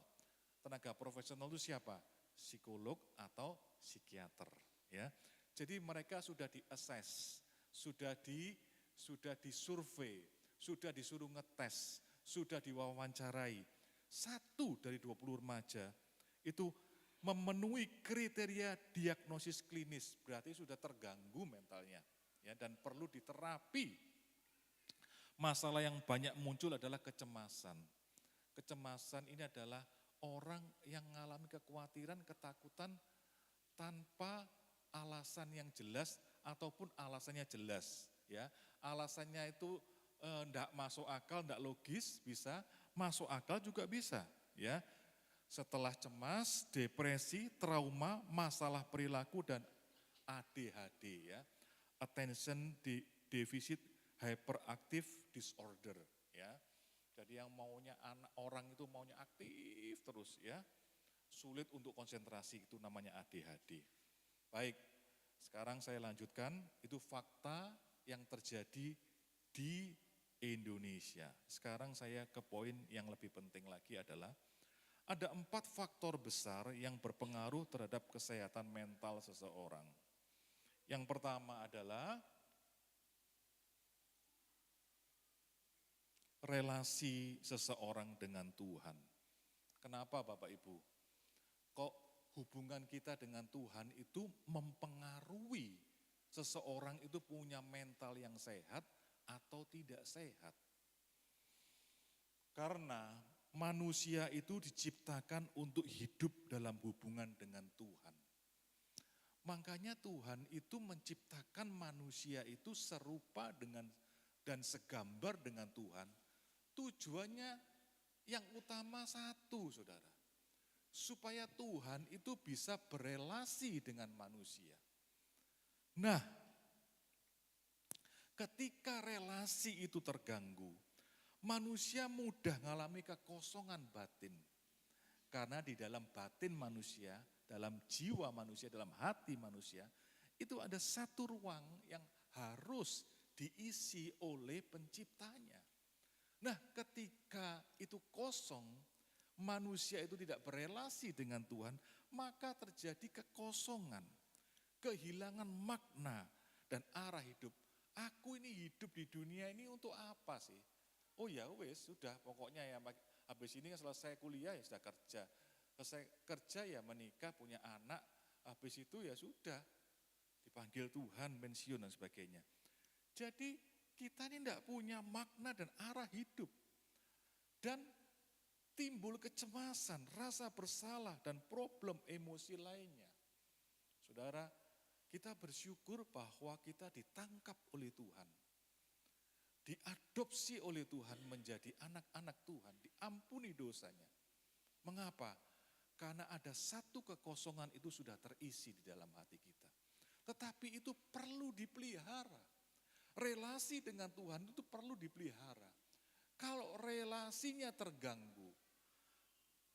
Tenaga profesional itu siapa? Psikolog atau psikiater. Ya, jadi mereka sudah di-assess, sudah disurvei, sudah disuruh ngetes, sudah diwawancarai. 1 dari 20 remaja itu memenuhi kriteria diagnosis klinis, berarti sudah terganggu mentalnya, ya, dan perlu diterapi. Masalah yang banyak muncul adalah kecemasan. Kecemasan ini adalah orang yang mengalami kekhawatiran, ketakutan tanpa alasan yang jelas ataupun alasannya jelas. Ya, alasannya itu enggak masuk akal, enggak logis, bisa masuk akal juga bisa. Ya, setelah cemas, depresi, trauma, masalah perilaku dan ADHD, ya, attention deficit hyperactive disorder, ya. Jadi yang maunya orang itu maunya aktif terus, ya, sulit untuk konsentrasi, itu namanya ADHD. Baik, sekarang saya lanjutkan, itu fakta yang terjadi di Indonesia. Sekarang saya ke poin yang lebih penting lagi adalah ada 4 faktor besar yang berpengaruh terhadap kesehatan mental seseorang. Yang pertama adalah relasi seseorang dengan Tuhan. Kenapa Bapak Ibu? Kok hubungan kita dengan Tuhan itu mempengaruhi seseorang itu punya mental yang sehat atau tidak sehat? Karena manusia itu diciptakan untuk hidup dalam hubungan dengan Tuhan. Makanya Tuhan itu menciptakan manusia itu serupa dengan dan segambar dengan Tuhan. Tujuannya yang utama satu, saudara. Supaya Tuhan itu bisa berelasi dengan manusia. Nah, ketika relasi itu terganggu, manusia mudah mengalami kekosongan batin. Karena di dalam batin manusia, dalam jiwa manusia, dalam hati manusia, itu ada satu ruang yang harus diisi oleh penciptanya. Nah, ketika itu kosong, manusia itu tidak berelasi dengan Tuhan, maka terjadi kekosongan, kehilangan makna dan arah hidup. Aku ini hidup di dunia ini untuk apa sih? Oh ya wes, sudah pokoknya ya habis ini selesai kuliah ya sudah kerja. Selesai kerja ya menikah, punya anak, habis itu ya sudah dipanggil Tuhan, pensiun dan sebagainya. Jadi kita ini tidak punya makna dan arah hidup. Dan timbul kecemasan, rasa bersalah dan problem emosi lainnya. Saudara, kita bersyukur bahwa kita ditangkap oleh Tuhan. Diadopsi oleh Tuhan menjadi anak-anak Tuhan, diampuni dosanya. Mengapa? Karena ada satu kekosongan itu sudah terisi di dalam hati kita. Tetapi itu perlu dipelihara. Relasi dengan Tuhan itu perlu dipelihara. Kalau relasinya terganggu,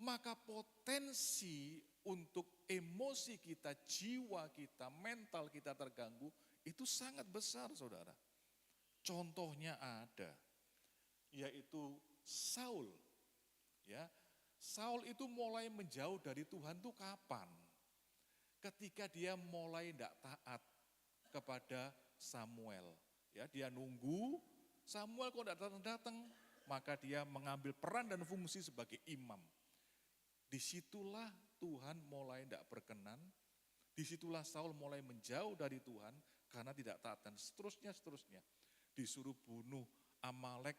maka potensi untuk emosi kita, jiwa kita, mental kita terganggu, itu sangat besar, saudara. Contohnya ada, yaitu Saul. Ya, Saul itu mulai menjauh dari Tuhan itu kapan? Ketika dia mulai tidak taat kepada Samuel. Ya, dia nunggu Samuel kok tidak datang-datang, maka dia mengambil peran dan fungsi sebagai imam. Disitulah Tuhan mulai tidak berkenan, disitulah Saul mulai menjauh dari Tuhan karena tidak taat dan seterusnya. Disuruh bunuh Amalek,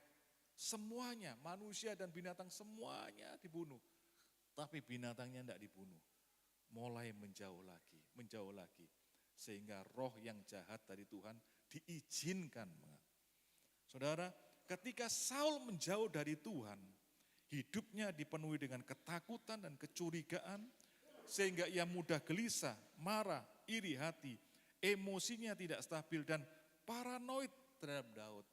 semuanya, manusia dan binatang semuanya dibunuh. Tapi binatangnya tidak dibunuh. Mulai menjauh lagi. Sehingga roh yang jahat dari Tuhan diizinkan. Saudara, ketika Saul menjauh dari Tuhan, hidupnya dipenuhi dengan ketakutan dan kecurigaan, sehingga ia mudah gelisah, marah, iri hati, emosinya tidak stabil dan paranoid terhadap Daud.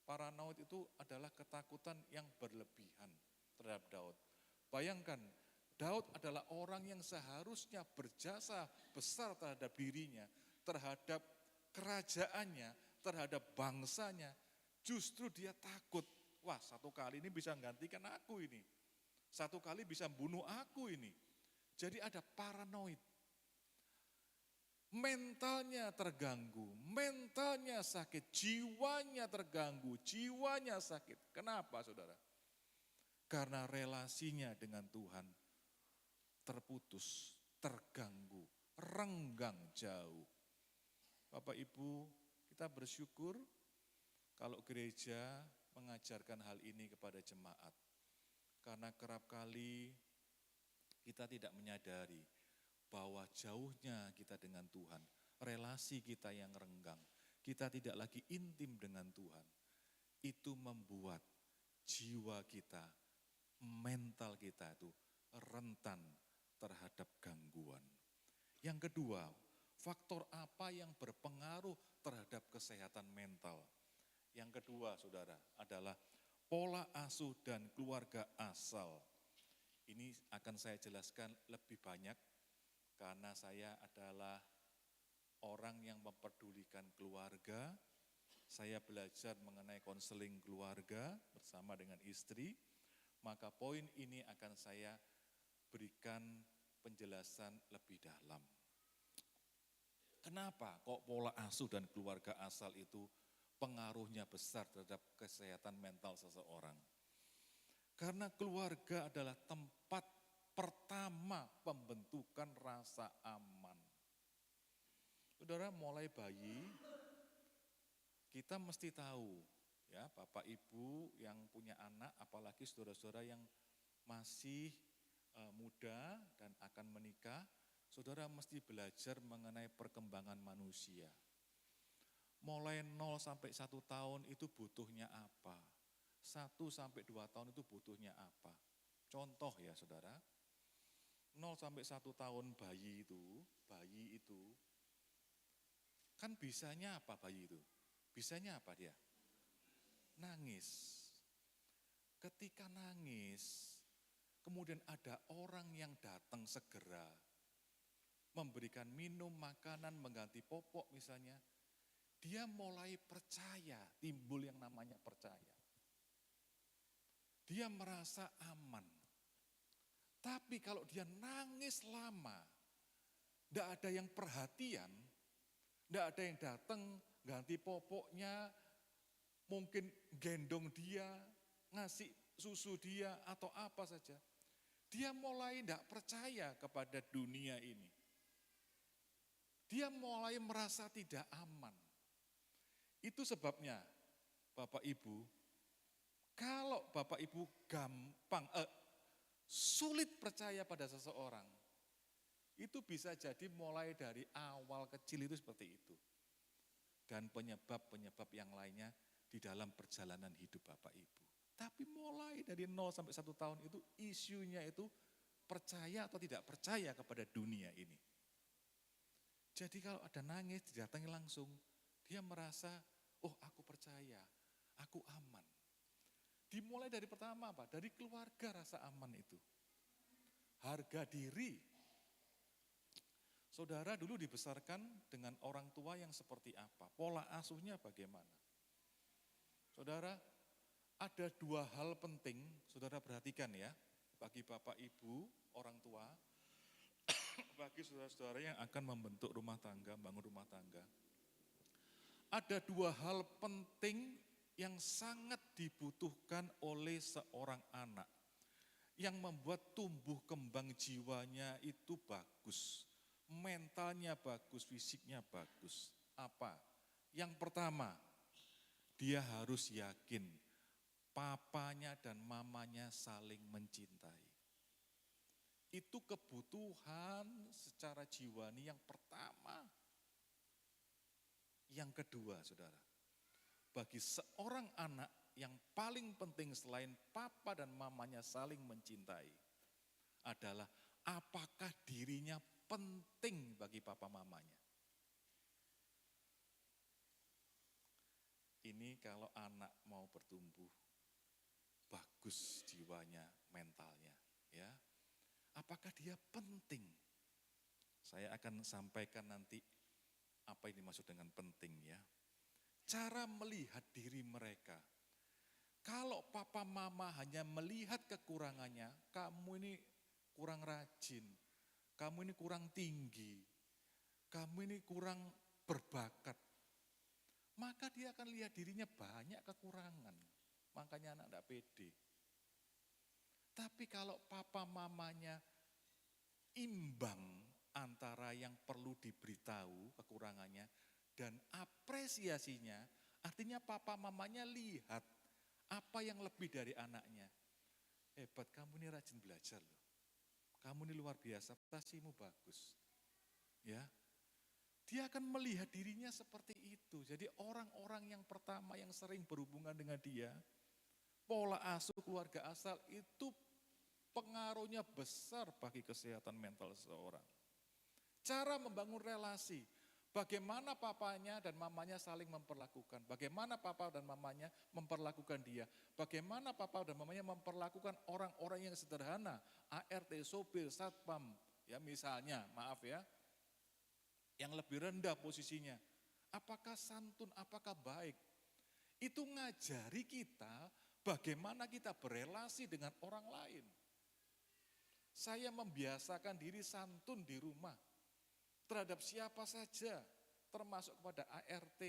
Paranoid itu adalah ketakutan yang berlebihan terhadap Daud. Bayangkan, Daud adalah orang yang seharusnya berjasa besar terhadap dirinya, terhadap kerajaannya, terhadap bangsanya. Justru dia takut, wah satu kali ini bisa menggantikan aku ini. Satu kali bisa bunuh aku ini. Jadi ada paranoid. Mentalnya terganggu, mentalnya sakit, jiwanya terganggu, jiwanya sakit. Kenapa saudara? Karena relasinya dengan Tuhan terputus, terganggu, renggang jauh. Bapak Ibu, kita bersyukur kalau gereja mengajarkan hal ini kepada jemaat. Karena kerap kali kita tidak menyadari bahwa jauhnya kita dengan Tuhan, relasi kita yang renggang, kita tidak lagi intim dengan Tuhan. Itu membuat jiwa kita, mental kita itu rentan terhadap gangguan. Yang kedua, faktor apa yang berpengaruh terhadap kesehatan mental? Yang kedua, saudara, adalah pola asuh dan keluarga asal. Ini akan saya jelaskan lebih banyak karena saya adalah orang yang memperdulikan keluarga. Saya belajar mengenai konseling keluarga bersama dengan istri. Maka poin ini akan saya berikan penjelasan lebih dalam. Kenapa kok pola asuh dan keluarga asal itu pengaruhnya besar terhadap kesehatan mental seseorang? Karena keluarga adalah tempat pertama pembentukan rasa aman. Saudara, mulai bayi kita mesti tahu, ya Bapak Ibu yang punya anak, apalagi saudara-saudara yang masih muda dan akan menikah, saudara mesti belajar mengenai perkembangan manusia. Mulai 0 sampai 1 tahun itu butuhnya apa? 1 sampai 2 tahun itu butuhnya apa? Contoh ya saudara, 0 sampai 1 tahun bayi itu kan bisanya apa bayi itu? Bisanya apa dia? Nangis. Ketika nangis, kemudian ada orang yang datang segera, memberikan minum, makanan, mengganti popok misalnya, dia mulai percaya, timbul yang namanya percaya. Dia merasa aman. Tapi kalau dia nangis lama, tidak ada yang perhatian, tidak ada yang datang, ganti popoknya, mungkin gendong dia, ngasih susu dia atau apa saja. Dia mulai tidak percaya kepada dunia ini. Dia mulai merasa tidak aman. Itu sebabnya Bapak Ibu, kalau Bapak Ibu sulit percaya pada seseorang, itu bisa jadi mulai dari awal kecil itu seperti itu. Dan penyebab-penyebab yang lainnya di dalam perjalanan hidup Bapak Ibu. Tapi mulai dari 0 sampai 1 tahun itu isunya itu percaya atau tidak percaya kepada dunia ini. Jadi kalau ada nangis didatangi langsung, dia merasa, oh aku percaya, aku aman. Dimulai dari pertama apa? Dari keluarga rasa aman itu. Harga diri. Saudara dulu dibesarkan dengan orang tua yang seperti apa? Pola asuhnya bagaimana? Saudara, ada 2 hal penting, saudara perhatikan ya, bagi Bapak Ibu, orang tua, bagi saudara-saudara yang akan membentuk rumah tangga, bangun rumah tangga. Ada 2 hal penting yang sangat dibutuhkan oleh seorang anak, yang membuat tumbuh kembang jiwanya itu bagus, mentalnya bagus, fisiknya bagus. Apa? Yang pertama, dia harus yakin papanya dan mamanya saling mencintai. Itu kebutuhan secara jiwani yang pertama. Yang kedua, saudara, bagi seorang anak yang paling penting selain papa dan mamanya saling mencintai adalah apakah dirinya penting bagi papa mamanya. Ini kalau anak mau bertumbuh, bagus jiwanya, mentalnya, ya. Apakah dia penting? Saya akan sampaikan nanti apa yang dimaksud dengan penting ya. Cara melihat diri mereka. Kalau papa mama hanya melihat kekurangannya, kamu ini kurang rajin, kamu ini kurang tinggi, kamu ini kurang berbakat. Maka dia akan lihat dirinya banyak kekurangan. Makanya anak tidak pede. Tapi kalau papa mamanya imbang antara yang perlu diberitahu kekurangannya dan apresiasinya, artinya papa mamanya lihat apa yang lebih dari anaknya. Hebat, kamu ini rajin belajar loh. Kamu ini luar biasa, prestasimu bagus. Ya, dia akan melihat dirinya seperti itu. Jadi orang-orang yang pertama yang sering berhubungan dengan dia, pola asuh keluarga asal itu pengaruhnya besar bagi kesehatan mental seseorang. Cara membangun relasi, bagaimana papanya dan mamanya saling memperlakukan, bagaimana papa dan mamanya memperlakukan dia, bagaimana papa dan mamanya memperlakukan orang-orang yang sederhana, ART, sopir, satpam, ya misalnya, maaf ya, yang lebih rendah posisinya. Apakah santun, apakah baik? Itu ngajari kita bagaimana kita berelasi dengan orang lain. Saya membiasakan diri santun di rumah terhadap siapa saja, termasuk kepada ART.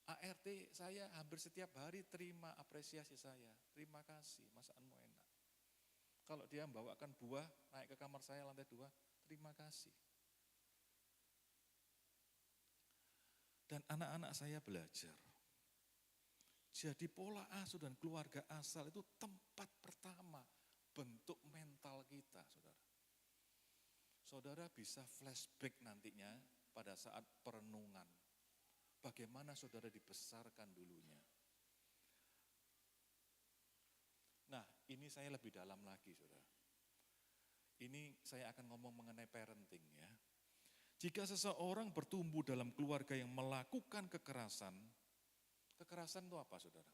ART saya hampir setiap hari terima apresiasi saya. Terima kasih, masakanmu enak. Kalau dia membawakan buah, naik ke kamar saya lantai 2, terima kasih. Dan anak-anak saya belajar. Jadi pola asuh dan keluarga asal itu tempat pertama bentuk mental kita, saudara. Saudara bisa flashback nantinya pada saat perenungan. Bagaimana saudara dibesarkan dulunya. Nah, ini saya lebih dalam lagi, saudara. Ini saya akan ngomong mengenai parenting ya. Jika seseorang bertumbuh dalam keluarga yang melakukan kekerasan, kekerasan itu apa, saudara?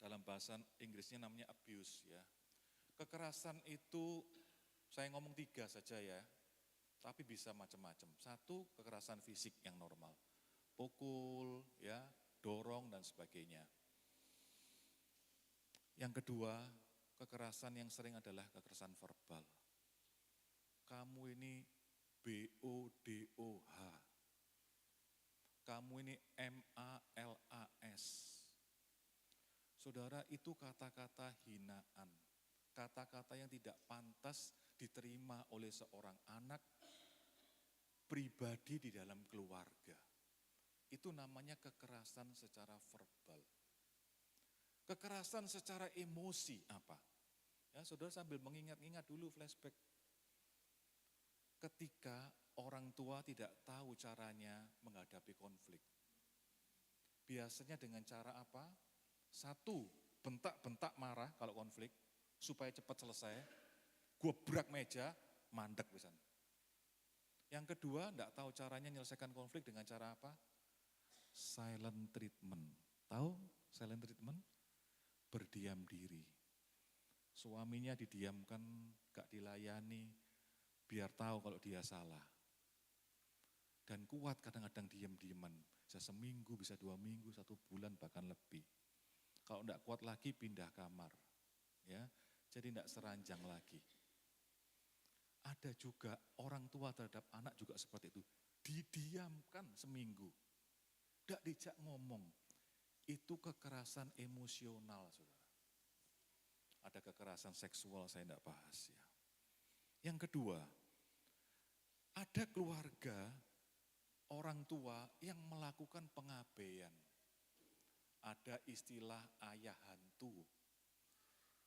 Dalam bahasa Inggrisnya namanya abuse ya. Kekerasan itu saya ngomong 3 saja ya, tapi bisa macam-macam. 1, kekerasan fisik yang normal, pukul, ya, dorong dan sebagainya. Yang kedua, kekerasan yang sering adalah kekerasan verbal. Kamu ini BODOH, kamu ini MALAS. Saudara, itu kata-kata hinaan, kata-kata yang tidak pantas diterima oleh seorang anak pribadi di dalam keluarga. Itu namanya kekerasan secara verbal. Kekerasan secara emosi apa? Ya, saudara sambil mengingat-ingat dulu flashback. Ketika orang tua tidak tahu caranya menghadapi konflik. Biasanya dengan cara apa? 1, bentak-bentak marah kalau konflik, supaya cepat selesai. Gobrak meja, mandek pisan. Yang kedua, enggak tahu caranya menyelesaikan konflik dengan cara apa? Silent treatment. Tahu silent treatment? Berdiam diri. Suaminya didiamkan, gak dilayani, biar tahu kalau dia salah. Dan kuat kadang-kadang diam-diaman. Bisa seminggu, bisa 2 minggu, 1 bulan, bahkan lebih. Kalau enggak kuat lagi pindah kamar. Ya, jadi enggak seranjang lagi. Ada juga orang tua terhadap anak juga seperti itu. Didiamkan seminggu. Enggak dijak ngomong. Itu kekerasan emosional, saudara. Ada kekerasan seksual, saya enggak bahas ya. Yang kedua, ada keluarga orang tua yang melakukan pengabaian. Ada istilah ayah hantu.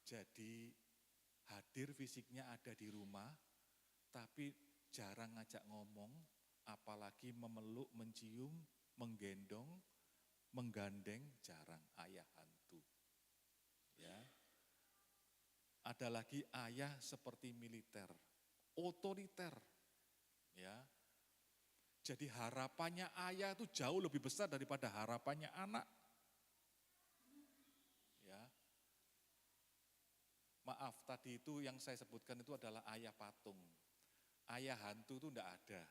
Jadi hadir fisiknya ada di rumah, tapi jarang ngajak ngomong, apalagi memeluk, mencium, menggendong, menggandeng, jarang. Ayah hantu. Ya. Ada lagi ayah seperti militer, otoriter. Ya. Jadi harapannya ayah itu jauh lebih besar daripada harapannya anak. Ya. Maaf, tadi itu yang saya sebutkan itu adalah ayah patung. Ayah hantu itu enggak ada.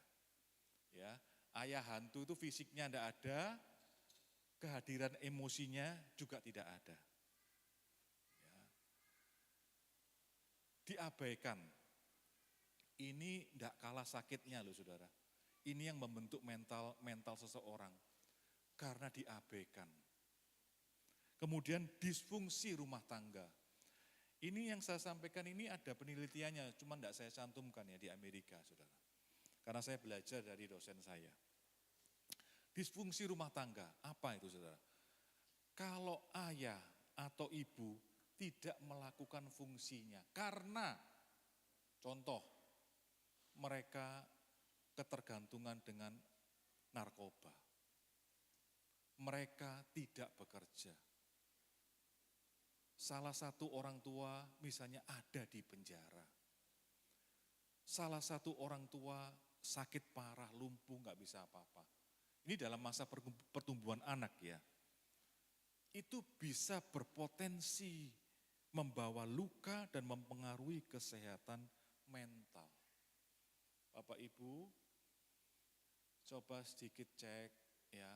Ya. Ayah hantu itu fisiknya enggak ada, kehadiran emosinya juga tidak ada. Ya. Diabaikan. Ini enggak kalah sakitnya loh saudara. Ini yang membentuk mental seseorang. Karena diabaikan. Kemudian disfungsi rumah tangga. Ini yang saya sampaikan ini ada penelitiannya, cuma enggak saya cantumkan ya di Amerika saudara. Karena saya belajar dari dosen saya. Disfungsi rumah tangga, apa itu saudara? Kalau ayah atau ibu tidak melakukan fungsinya karena contoh mereka ketergantungan dengan narkoba. Mereka tidak bekerja. Salah satu orang tua misalnya ada di penjara. Salah satu orang tua sakit parah, lumpuh, nggak bisa apa-apa. Ini dalam masa pertumbuhan anak ya. Itu bisa berpotensi membawa luka dan mempengaruhi kesehatan mental. Bapak Ibu, coba sedikit cek ya,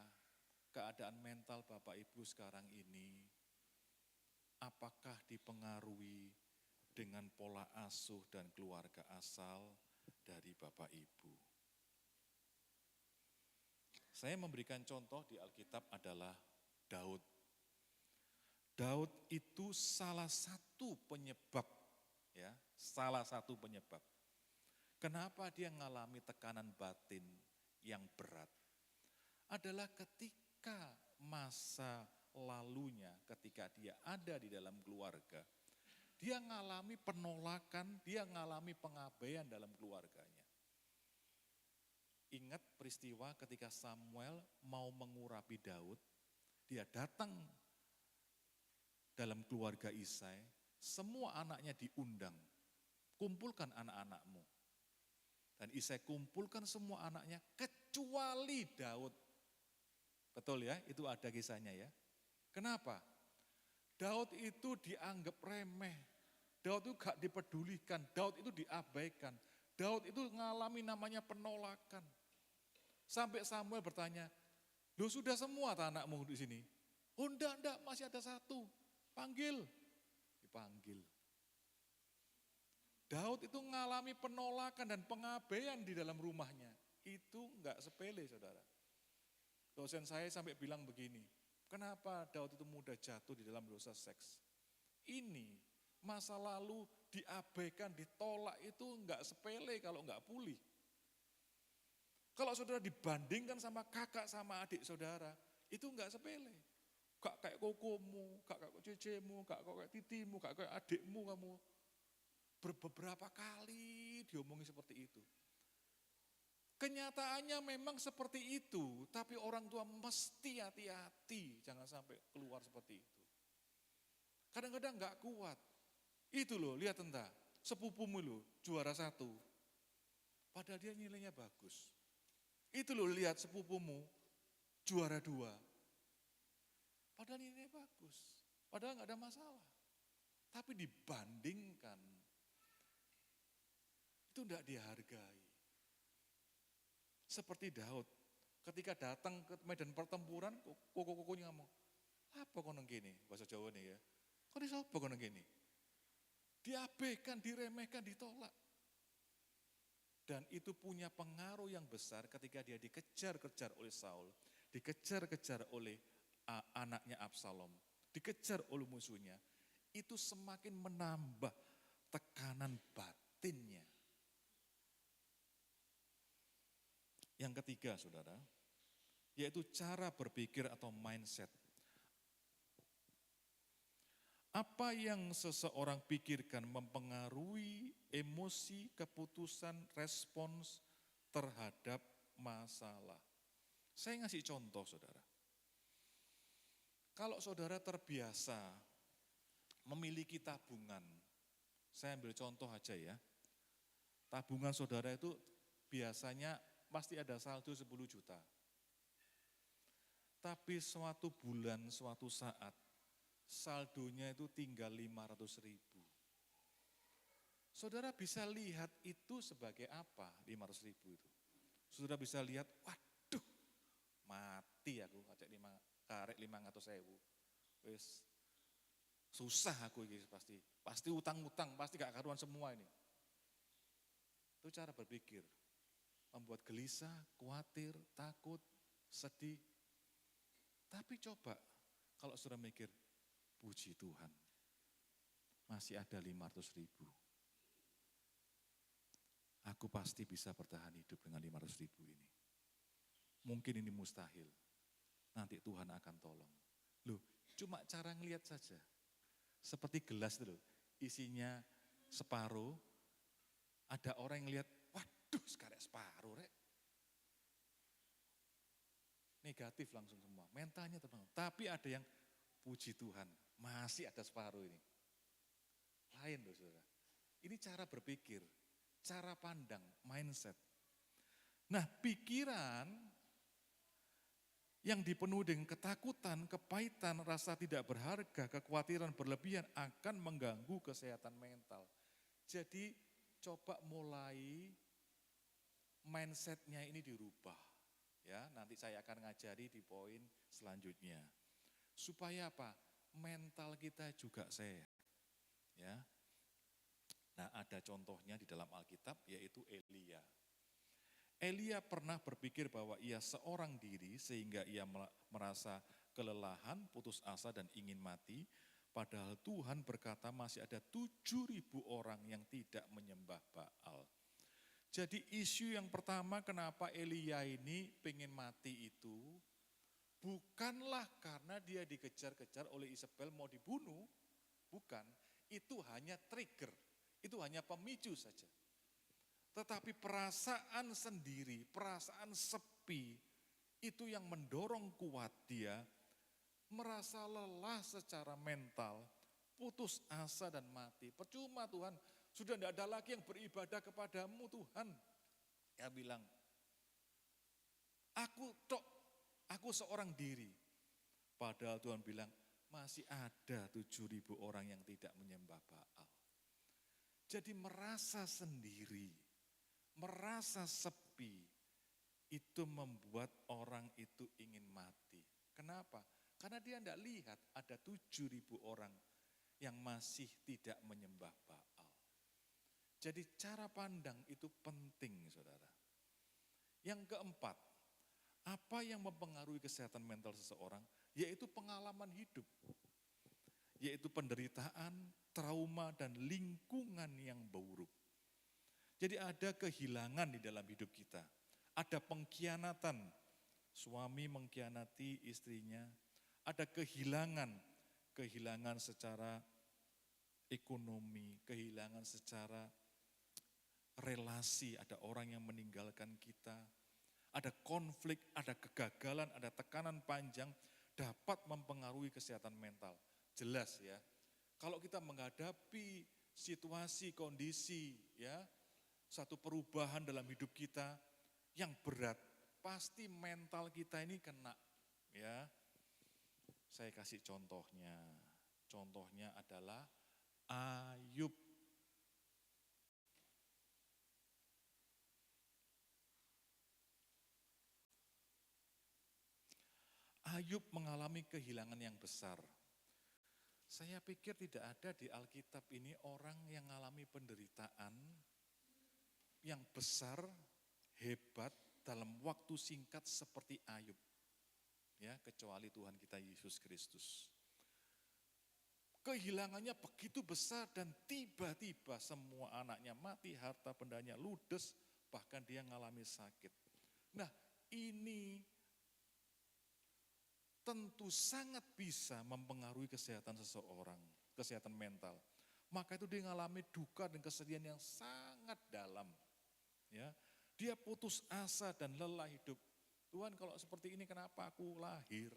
keadaan mental Bapak Ibu sekarang ini. Apakah dipengaruhi dengan pola asuh dan keluarga asal dari Bapak Ibu? Saya memberikan contoh di Alkitab adalah Daud. Daud itu salah satu penyebab, ya, salah satu penyebab. Kenapa dia mengalami tekanan batin yang berat? Adalah ketika masa lalunya, ketika dia ada di dalam keluarga, dia mengalami penolakan, dia mengalami pengabaian dalam keluarganya. Ingat peristiwa ketika Samuel mau mengurapi Daud, dia datang dalam keluarga Isai, semua anaknya diundang, kumpulkan anak-anakmu. Dan Isai kumpulkan semua anaknya kecuali Daud. Betul ya, itu ada kisahnya ya. Kenapa? Daud itu dianggap remeh, Daud itu gak dipedulikan, Daud itu diabaikan, Daud itu mengalami namanya penolakan. Sampai Samuel bertanya, loh sudah semua anakmu di sini? Oh enggak, masih ada satu, panggil. Dipanggil. Daud itu mengalami penolakan dan pengabaian di dalam rumahnya. Itu enggak sepele saudara. Dosen saya sampai bilang begini, kenapa Daud itu mudah jatuh di dalam dosa seks? Ini masa lalu diabaikan, ditolak itu enggak sepele kalau enggak pulih. Kalau saudara dibandingkan sama kakak sama adik saudara, itu enggak sepele. Gak kayak kokomu, gak kayak cecemu, gak kayak titimu, gak kayak adikmu kamu. Beberapa kali diomongi seperti itu. Kenyataannya memang seperti itu, tapi orang tua mesti hati-hati, jangan sampai keluar seperti itu. Kadang-kadang enggak kuat. Itu loh, lihat entah, sepupumu loh, juara 1. Padahal dia nilainya bagus. Itu loh, lihat sepupumu, juara 2. Padahal nilainya bagus, padahal enggak ada masalah. Tapi dibandingkan, itu enggak dihargai. Seperti Daud, ketika datang ke medan pertempuran, koko-kokonya ngomong, apa kono gini, bahasa Jawa nih ya, kok disapa kono gini? Diabaikan, diremehkan, ditolak. Dan itu punya pengaruh yang besar ketika dia dikejar-kejar oleh Saul, dikejar-kejar oleh anaknya Absalom, dikejar oleh musuhnya, itu semakin menambah tekanan batinnya. Yang ketiga saudara, yaitu cara berpikir atau mindset. Apa yang seseorang pikirkan mempengaruhi emosi, keputusan, respons terhadap masalah. Saya ngasih contoh, saudara. Kalau saudara terbiasa memiliki tabungan, saya ambil contoh aja ya. Tabungan saudara itu biasanya pasti ada saldo 10 juta. Tapi suatu bulan, suatu saat, saldonya itu tinggal 500 ribu. Saudara bisa lihat itu sebagai apa 500 ribu itu. Saudara bisa lihat, waduh mati aku ngajak karek 500.000. Wis susah aku ini pasti. Pasti utang-utang, pasti gak karuan semua ini. Itu cara berpikir. Membuat gelisah, khawatir, takut, sedih. Tapi coba kalau saudara mikir, puji Tuhan, masih ada 500 ribu. Aku pasti bisa bertahan hidup dengan 500 ribu ini. Mungkin ini mustahil, nanti Tuhan akan tolong. Loh, cuma cara ngelihat saja. Seperti gelas itu loh, isinya separuh, ada orang yang lihat, waduh sekarang separuh rek. Negatif langsung semua, mentalnya terbangun. Tapi ada yang puji Tuhan, masih ada separuh ini. Lain loh saudara. Ini cara berpikir, cara pandang, mindset. Nah pikiran yang dipenuhi dengan ketakutan, kepahitan, rasa tidak berharga, kekhawatiran berlebihan akan mengganggu kesehatan mental. Jadi coba mulai mindsetnya ini dirubah. Ya, nanti saya akan ngajari di poin selanjutnya. Supaya apa? Mental kita juga sehat. Ya. Nah, ada contohnya di dalam Alkitab yaitu Elia. Elia pernah berpikir bahwa ia seorang diri sehingga ia merasa kelelahan, putus asa dan ingin mati. Padahal Tuhan berkata masih ada 7.000 orang yang tidak menyembah Baal. Jadi isu yang pertama kenapa Elia ini pengen mati itu bukanlah karena dia dikejar-kejar oleh Isabel mau dibunuh. Bukan, itu hanya trigger, itu hanya pemicu saja. Tetapi perasaan sendiri, perasaan sepi, itu yang mendorong kuat dia merasa lelah secara mental, putus asa dan mati. Percuma Tuhan, sudah tidak ada lagi yang beribadah kepadamu Tuhan. Dia bilang, aku seorang diri. Padahal Tuhan bilang, masih ada 7.000 orang yang tidak menyembah Baal. Jadi merasa sendiri, merasa sepi, itu membuat orang itu ingin mati. Kenapa? Karena dia tidak lihat ada 7.000 orang yang masih tidak menyembah Baal. Jadi cara pandang itu penting saudara. Yang keempat, apa yang mempengaruhi kesehatan mental seseorang? Yaitu pengalaman hidup. Yaitu penderitaan, trauma dan lingkungan yang buruk. Jadi ada kehilangan di dalam hidup kita. Ada pengkhianatan, suami mengkhianati istrinya. Ada kehilangan secara ekonomi, kehilangan secara relasi. Ada orang yang meninggalkan kita. Ada konflik, ada kegagalan, ada tekanan panjang dapat mempengaruhi kesehatan mental. Jelas ya, kalau kita menghadapi situasi, kondisi, ya, satu perubahan dalam hidup kita yang berat, pasti mental kita ini kena. Ya, saya kasih contohnya. Contohnya adalah Ayub. Ayub mengalami kehilangan yang besar. Saya pikir tidak ada di Alkitab ini orang yang mengalami penderitaan yang besar, hebat dalam waktu singkat seperti Ayub. Ya, kecuali Tuhan kita Yesus Kristus. Kehilangannya begitu besar dan tiba-tiba semua anaknya mati, harta bendanya ludes, bahkan dia mengalami sakit. Nah, ini tentu sangat bisa mempengaruhi kesehatan seseorang. kesehatan mental. Maka itu dia mengalami duka dan kesedihan yang sangat dalam. Ya, dia putus asa dan lelah hidup. Tuhan, kalau seperti ini kenapa aku lahir?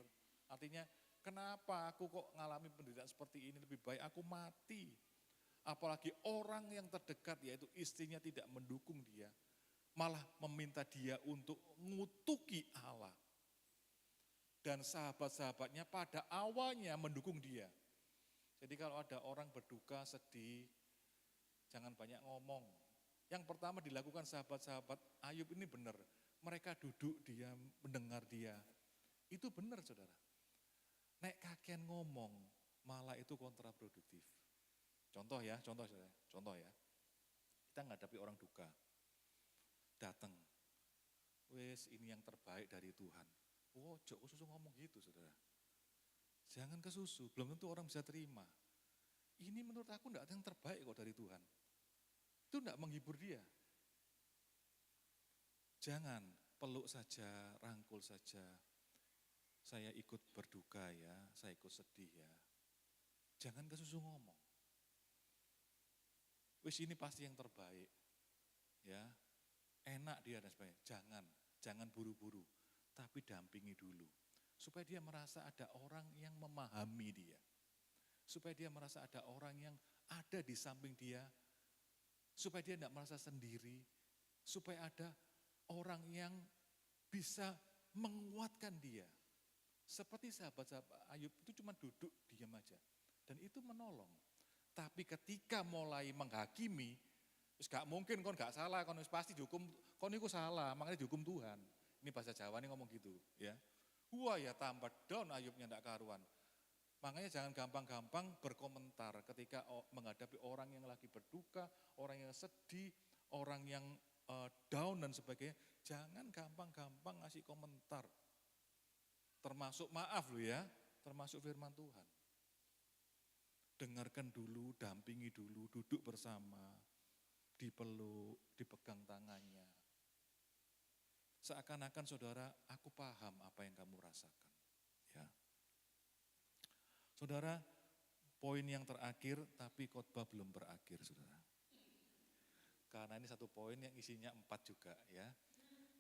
Artinya kenapa aku kok ngalami penderitaan seperti ini, lebih baik aku mati. Apalagi orang yang terdekat yaitu istrinya tidak mendukung dia. Malah meminta dia untuk ngutuki Allah. Dan sahabat-sahabatnya pada awalnya mendukung dia. Jadi kalau ada orang berduka, sedih, jangan banyak ngomong. Yang pertama dilakukan sahabat-sahabat Ayub ini benar. Mereka duduk diam, mendengar dia. Itu benar saudara. Nek kakean ngomong, malah itu kontraproduktif. Contoh ya. Kita menghadapi orang duka. Datang. Wes ini yang terbaik dari Tuhan. Oh, jok susu ngomong gitu saudara. Jangan kesusu, belum tentu orang bisa terima. Ini menurut aku enggak ada yang terbaik kok dari Tuhan. Itu enggak menghibur dia. Jangan peluk saja, rangkul saja. Saya ikut berduka ya, saya ikut sedih ya. Jangan kesusu ngomong. Wis ini pasti yang terbaik. Ya, enak dia dan sebagainya. Jangan buru-buru, tapi dampingi dulu. Supaya dia merasa ada orang yang memahami dia. Supaya dia merasa ada orang yang ada di samping dia. Supaya dia tidak merasa sendiri. Supaya ada orang yang bisa menguatkan dia. Seperti sahabat-sahabat Ayub itu cuma duduk diam aja. Dan itu menolong. Tapi ketika mulai menghakimi, gak mungkin kon gak salah, kon pasti dihukum, kon itu salah, makanya dihukum Tuhan. Ini bahasa Jawa ini ngomong gitu ya. Wah ya tambah down Ayubnya enggak karuan. Makanya jangan gampang-gampang berkomentar ketika menghadapi orang yang lagi berduka, orang yang sedih, orang yang down dan sebagainya. Jangan gampang-gampang ngasih komentar. Termasuk maaf loh ya, termasuk firman Tuhan. Dengarkan dulu, dampingi dulu, duduk bersama, dipeluk, dipegang tangannya. Seakan-akan saudara, aku paham apa yang kamu rasakan. Ya. Saudara, poin yang terakhir, tapi khotbah belum berakhir, saudara. Karena ini satu poin yang isinya 4 juga ya.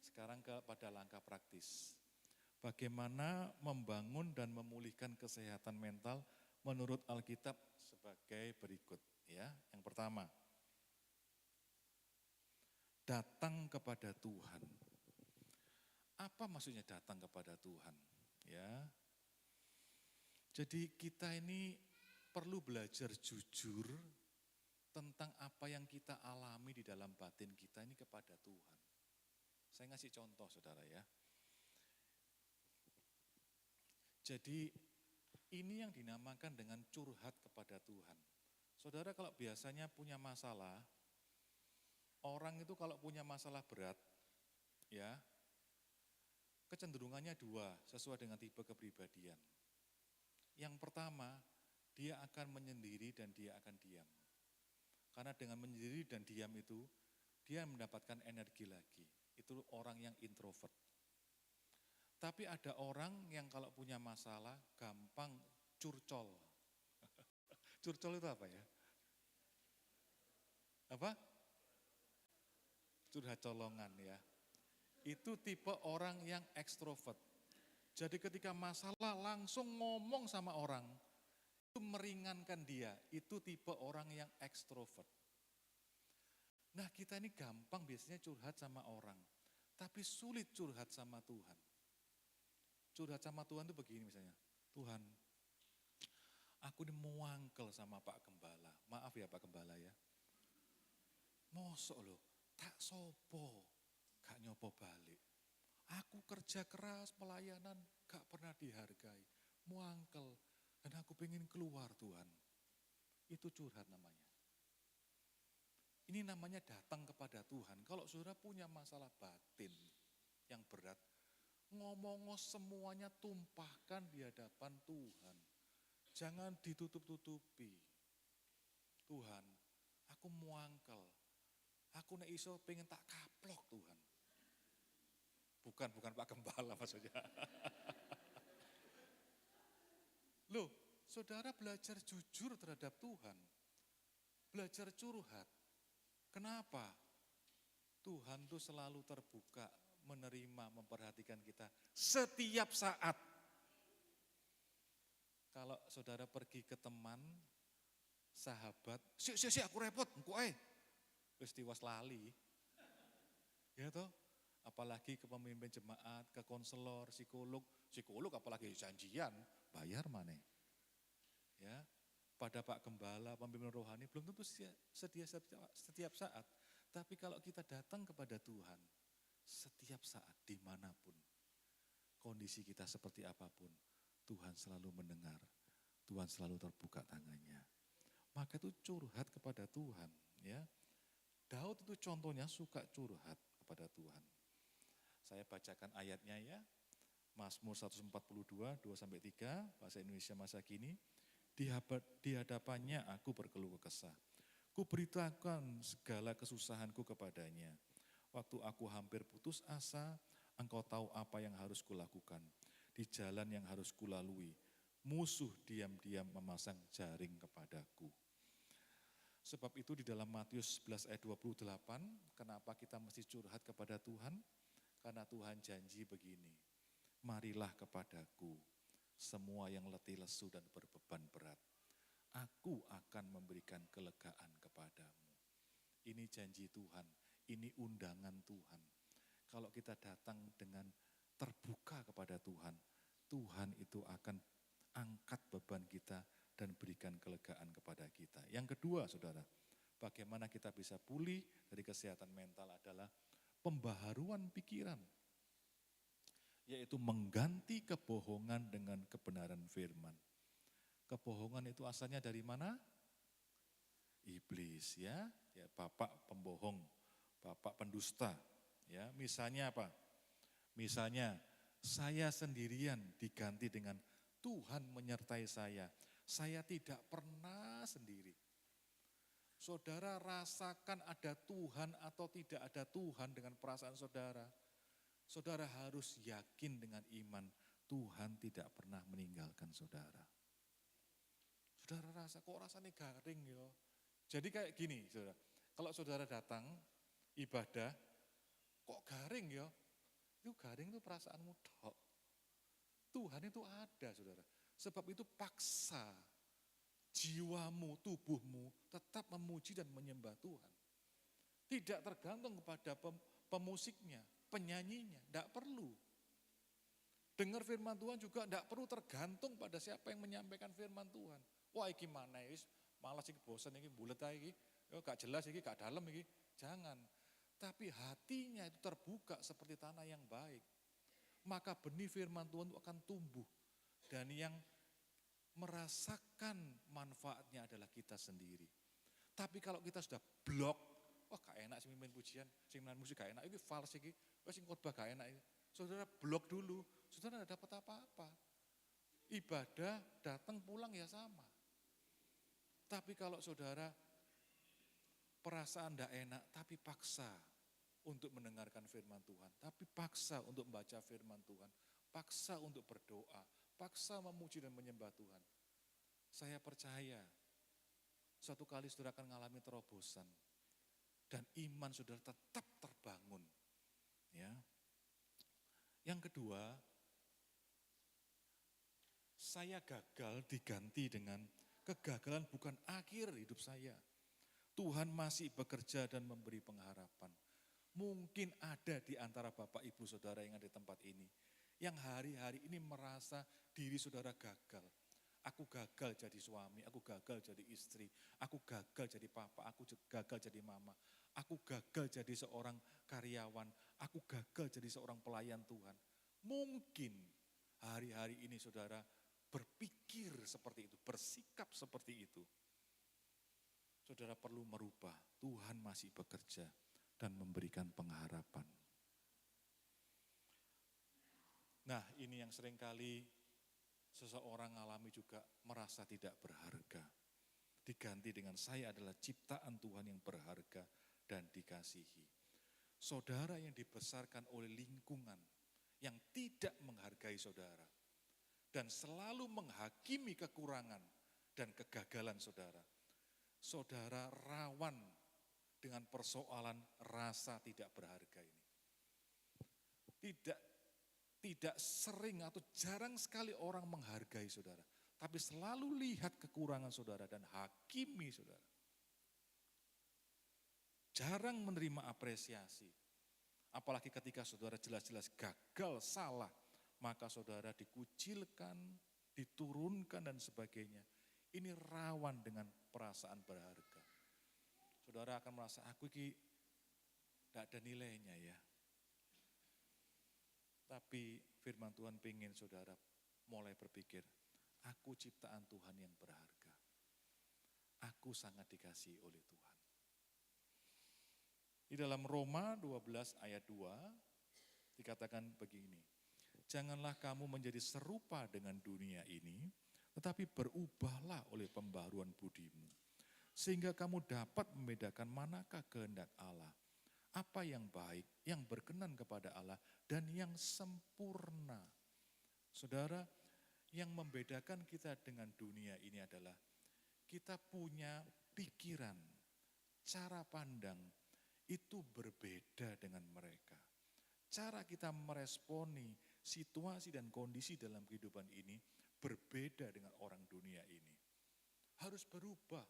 Sekarang kepada langkah praktis. Bagaimana membangun dan memulihkan kesehatan mental menurut Alkitab sebagai berikut. Ya, yang pertama, datang kepada Tuhan. Apa maksudnya datang kepada Tuhan? Ya. Jadi kita ini perlu belajar jujur tentang apa yang kita alami di dalam batin kita ini kepada Tuhan. Saya ngasih contoh saudara ya. Jadi ini yang dinamakan dengan curhat kepada Tuhan. Saudara kalau biasanya punya masalah, orang itu kalau punya masalah berat, ya, kecenderungannya 2 sesuai dengan tipe kepribadian. Yang pertama, dia akan menyendiri dan dia akan diam. Karena dengan menyendiri dan diam itu, dia mendapatkan energi lagi. Itu orang yang introvert. Tapi ada orang yang kalau punya masalah, gampang curcol. Curcol itu apa ya? Apa? Curhat colongan ya. Itu tipe orang yang ekstrovert. Jadi ketika masalah langsung ngomong sama orang, itu meringankan dia. Itu tipe orang yang ekstrovert. Nah kita ini gampang biasanya curhat sama orang, tapi sulit curhat sama Tuhan. Curhat sama Tuhan itu begini misalnya, Tuhan, aku ini muangkel sama Pak Gembala. Maaf ya Pak Gembala ya. Mosok loh, tak sopo, gak nyopo balik. Aku kerja keras, pelayanan, gak pernah dihargai. Muangkel, dan aku pengen keluar Tuhan. Itu curhat namanya. Ini namanya datang kepada Tuhan. Kalau saudara punya masalah batin yang berat, ngomong semuanya tumpahkan di hadapan Tuhan. Jangan ditutup-tutupi. Tuhan, aku muangkel. Aku nek iso pengen tak kaplok Tuhan. Bukan Pak Gembala maksudnya. Loh, Saudara belajar jujur terhadap Tuhan. Belajar curhat. Kenapa? Tuhan tuh selalu terbuka, menerima, memperhatikan kita setiap saat. Kalau saudara pergi ke teman, sahabat, si aku repot, engko ae. Wis tiwas lali. Ya toh? Apalagi ke pemimpin jemaat, ke konselor, psikolog apalagi janjian, bayar mana? Ya, pada Pak Gembala, pemimpin rohani belum tentu sedia setiap saat. Tapi kalau kita datang kepada Tuhan, setiap saat dimanapun, kondisi kita seperti apapun, Tuhan selalu mendengar, Tuhan selalu terbuka tangannya. Maka itu curhat kepada Tuhan. Ya, Daud itu contohnya suka curhat kepada Tuhan. Saya bacakan ayatnya ya, Mazmur 142, 2-3, bahasa Indonesia masa kini. Di hadapannya aku berkeluh kesah. Ku beritakan segala kesusahanku kepadanya. Waktu aku hampir putus asa, engkau tahu apa yang harus kulakukan. Di jalan yang harus kulalui, musuh diam-diam memasang jaring kepadaku. Sebab itu di dalam Matius 11 ayat 28, kenapa kita mesti curhat kepada Tuhan? Karena Tuhan janji begini, marilah kepadaku semua yang letih lesu dan berbeban berat. Aku akan memberikan kelegaan kepadamu. Ini janji Tuhan, ini undangan Tuhan. Kalau kita datang dengan terbuka kepada Tuhan, Tuhan itu akan angkat beban kita dan berikan kelegaan kepada kita. Yang kedua saudara, bagaimana kita bisa pulih dari kesehatan mental adalah pembaharuan pikiran. Yaitu mengganti kebohongan dengan kebenaran firman. Kebohongan itu asalnya dari mana? Iblis ya, bapak pembohong, bapak pendusta. Ya, misalnya apa? Misalnya saya sendirian diganti dengan Tuhan menyertai saya. Saya tidak pernah sendiri. Saudara rasakan ada Tuhan atau tidak ada Tuhan dengan perasaan saudara. Saudara harus yakin dengan iman, Tuhan tidak pernah meninggalkan saudara. Saudara rasa, kok rasanya garing ya? Jadi kayak gini, saudara. Kalau saudara datang, ibadah, kok garing ya? Itu garing itu perasaanmu tok. Tuhan itu ada, saudara. Sebab itu paksa jiwamu, tubuhmu tetap memuji dan menyembah Tuhan. Tidak tergantung kepada pemusiknya, penyanyinya, tidak perlu. Dengar firman Tuhan juga tidak perlu tergantung pada siapa yang menyampaikan firman Tuhan. Wah iki mana ya, malas iki bosan iki, bulet iki, gak jelas iki, gak dalam iki. Jangan. Tapi hatinya itu terbuka seperti tanah yang baik. Maka benih firman Tuhan itu akan tumbuh. Dan yang merasakan manfaatnya adalah kita sendiri. Tapi kalau kita sudah blok, wah gak enak sih mimpin pujian, sing main musik gak enak, ini fals iki, sing khotbah gak enak. Saudara blok dulu, saudara tidak dapat apa-apa. Ibadah datang pulang ya sama. Tapi kalau saudara perasaan tidak enak, tapi paksa untuk mendengarkan firman Tuhan, tapi paksa untuk membaca firman Tuhan, paksa untuk berdoa, paksa memuji dan menyembah Tuhan. Saya percaya suatu kali saudara akan mengalami terobosan. Dan iman saudara tetap terbangun. Ya. Yang kedua, saya gagal diganti dengan kegagalan bukan akhir hidup saya. Tuhan masih bekerja dan memberi pengharapan. Mungkin ada di antara Bapak Ibu Saudara yang ada di tempat ini, yang hari-hari ini merasa diri saudara gagal. Aku gagal jadi suami, aku gagal jadi istri, aku gagal jadi papa, aku gagal jadi mama, aku gagal jadi seorang karyawan, aku gagal jadi seorang pelayan Tuhan. Mungkin hari-hari ini saudara berpikir seperti itu, bersikap seperti itu. Saudara perlu merubah, Tuhan masih bekerja dan memberikan pengharapan. Nah, ini yang seringkali seseorang alami juga merasa tidak berharga. Diganti dengan saya adalah ciptaan Tuhan yang berharga dan dikasihi. Saudara yang dibesarkan oleh lingkungan yang tidak menghargai saudara. dan selalu menghakimi kekurangan dan kegagalan saudara, saudara rawan dengan persoalan rasa tidak berharga ini. Tidak sering atau jarang sekali orang menghargai saudara, tapi selalu lihat kekurangan saudara dan hakimi saudara. Jarang menerima apresiasi. Apalagi ketika saudara jelas-jelas gagal, salah, maka saudara dikucilkan, diturunkan dan sebagainya. Ini rawan dengan perasaan berharga. Saudara akan merasa, aku ini tidak ada nilainya ya. Tapi firman Tuhan pengen saudara mulai berpikir, aku ciptaan Tuhan yang berharga. Aku sangat dikasihi oleh Tuhan. Di dalam Roma 12 ayat 2 dikatakan begini, janganlah kamu menjadi serupa dengan dunia ini, tetapi berubahlah oleh pembaharuan budimu, sehingga kamu dapat membedakan manakah kehendak Allah, apa yang baik, yang berkenan kepada Allah, dan yang sempurna. Saudara, yang membedakan kita dengan dunia ini adalah kita punya pikiran, cara pandang, itu berbeda dengan mereka. Cara kita meresponi situasi dan kondisi dalam kehidupan ini berbeda dengan orang dunia ini. Harus berubah.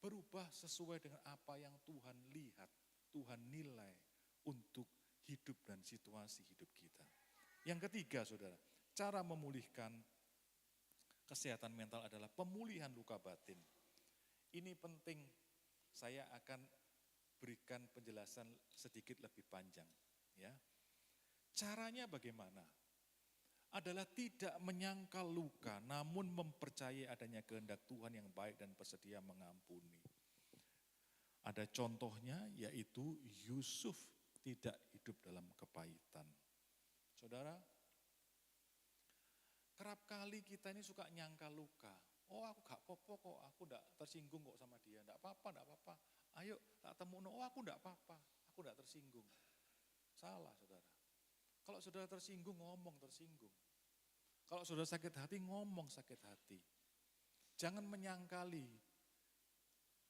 Berubah sesuai dengan apa yang Tuhan lihat, Tuhan nilai untuk hidup dan situasi hidup kita. Yang ketiga saudara, cara memulihkan kesehatan mental adalah pemulihan luka batin. Ini penting, saya akan berikan penjelasan sedikit lebih panjang. Ya. Caranya bagaimana? Adalah tidak menyangkal luka, namun mempercayai adanya kehendak Tuhan yang baik dan bersedia mengampuni. Ada contohnya yaitu Yusuf tidak hidup dalam kepahitan. Saudara, kerap kali kita ini suka nyangkal luka. Oh aku gak apa-apa kok, aku gak tersinggung kok sama dia, gak apa-apa, gak apa-apa. Ayo tak temu, oh aku gak apa-apa, aku gak tersinggung. Salah saudara. Kalau saudara tersinggung, ngomong tersinggung. Kalau saudara sakit hati, ngomong sakit hati. Jangan menyangkali.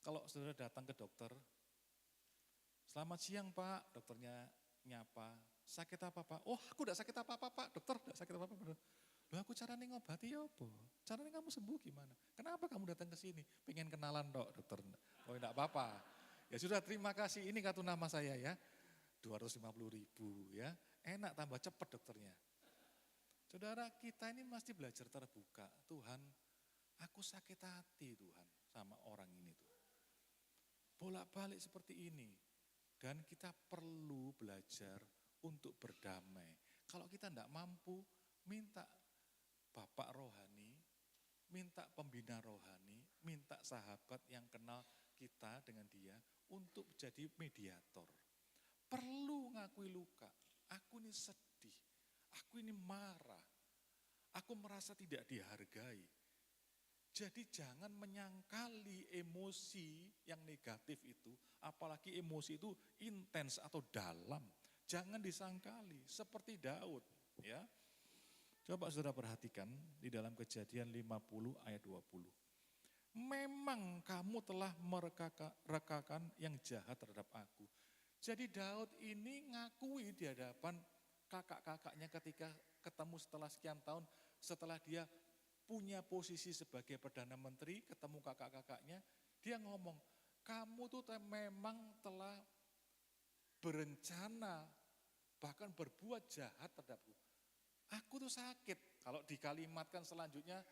Kalau saudara datang ke dokter, selamat siang Pak, dokternya nyapa. Sakit apa Pak? Oh aku gak sakit apa-apa Pak, dokter gak sakit apa-apa. Loh aku caranya ngobati ya apa? Caranya kamu sembuh gimana? Kenapa kamu datang ke sini? Pengen kenalan dok dokter. Oh enggak apa-apa. Ya sudah terima kasih, ini kartu nama saya ya. 250.000 ya. Enak tambah cepat dokternya. Saudara kita ini mesti belajar terbuka. Tuhan aku sakit hati Tuhan sama orang ini Tuhan. Bolak-balik seperti ini. Dan kita perlu belajar untuk berdamai. Kalau kita enggak mampu, minta bapak rohani, minta pembina rohani, minta sahabat yang kenal kita dengan dia untuk jadi mediator. Perlu ngakui luka, aku ini sedih, aku ini marah, aku merasa tidak dihargai. Jadi jangan menyangkali emosi yang negatif itu, apalagi emosi itu intens atau dalam. Jangan disangkali, seperti Daud ya. Coba saudara perhatikan di dalam Kejadian 50 ayat 20. Memang kamu telah merekakan yang jahat terhadap aku. Jadi Daud ini ngakui di hadapan kakak-kakaknya ketika ketemu setelah sekian tahun, setelah dia punya posisi sebagai Perdana Menteri, ketemu kakak-kakaknya, dia ngomong, kamu tuh memang telah berencana, bahkan berbuat jahat terhadapku. Aku tuh sakit, kalau dikalimatkan selanjutnya,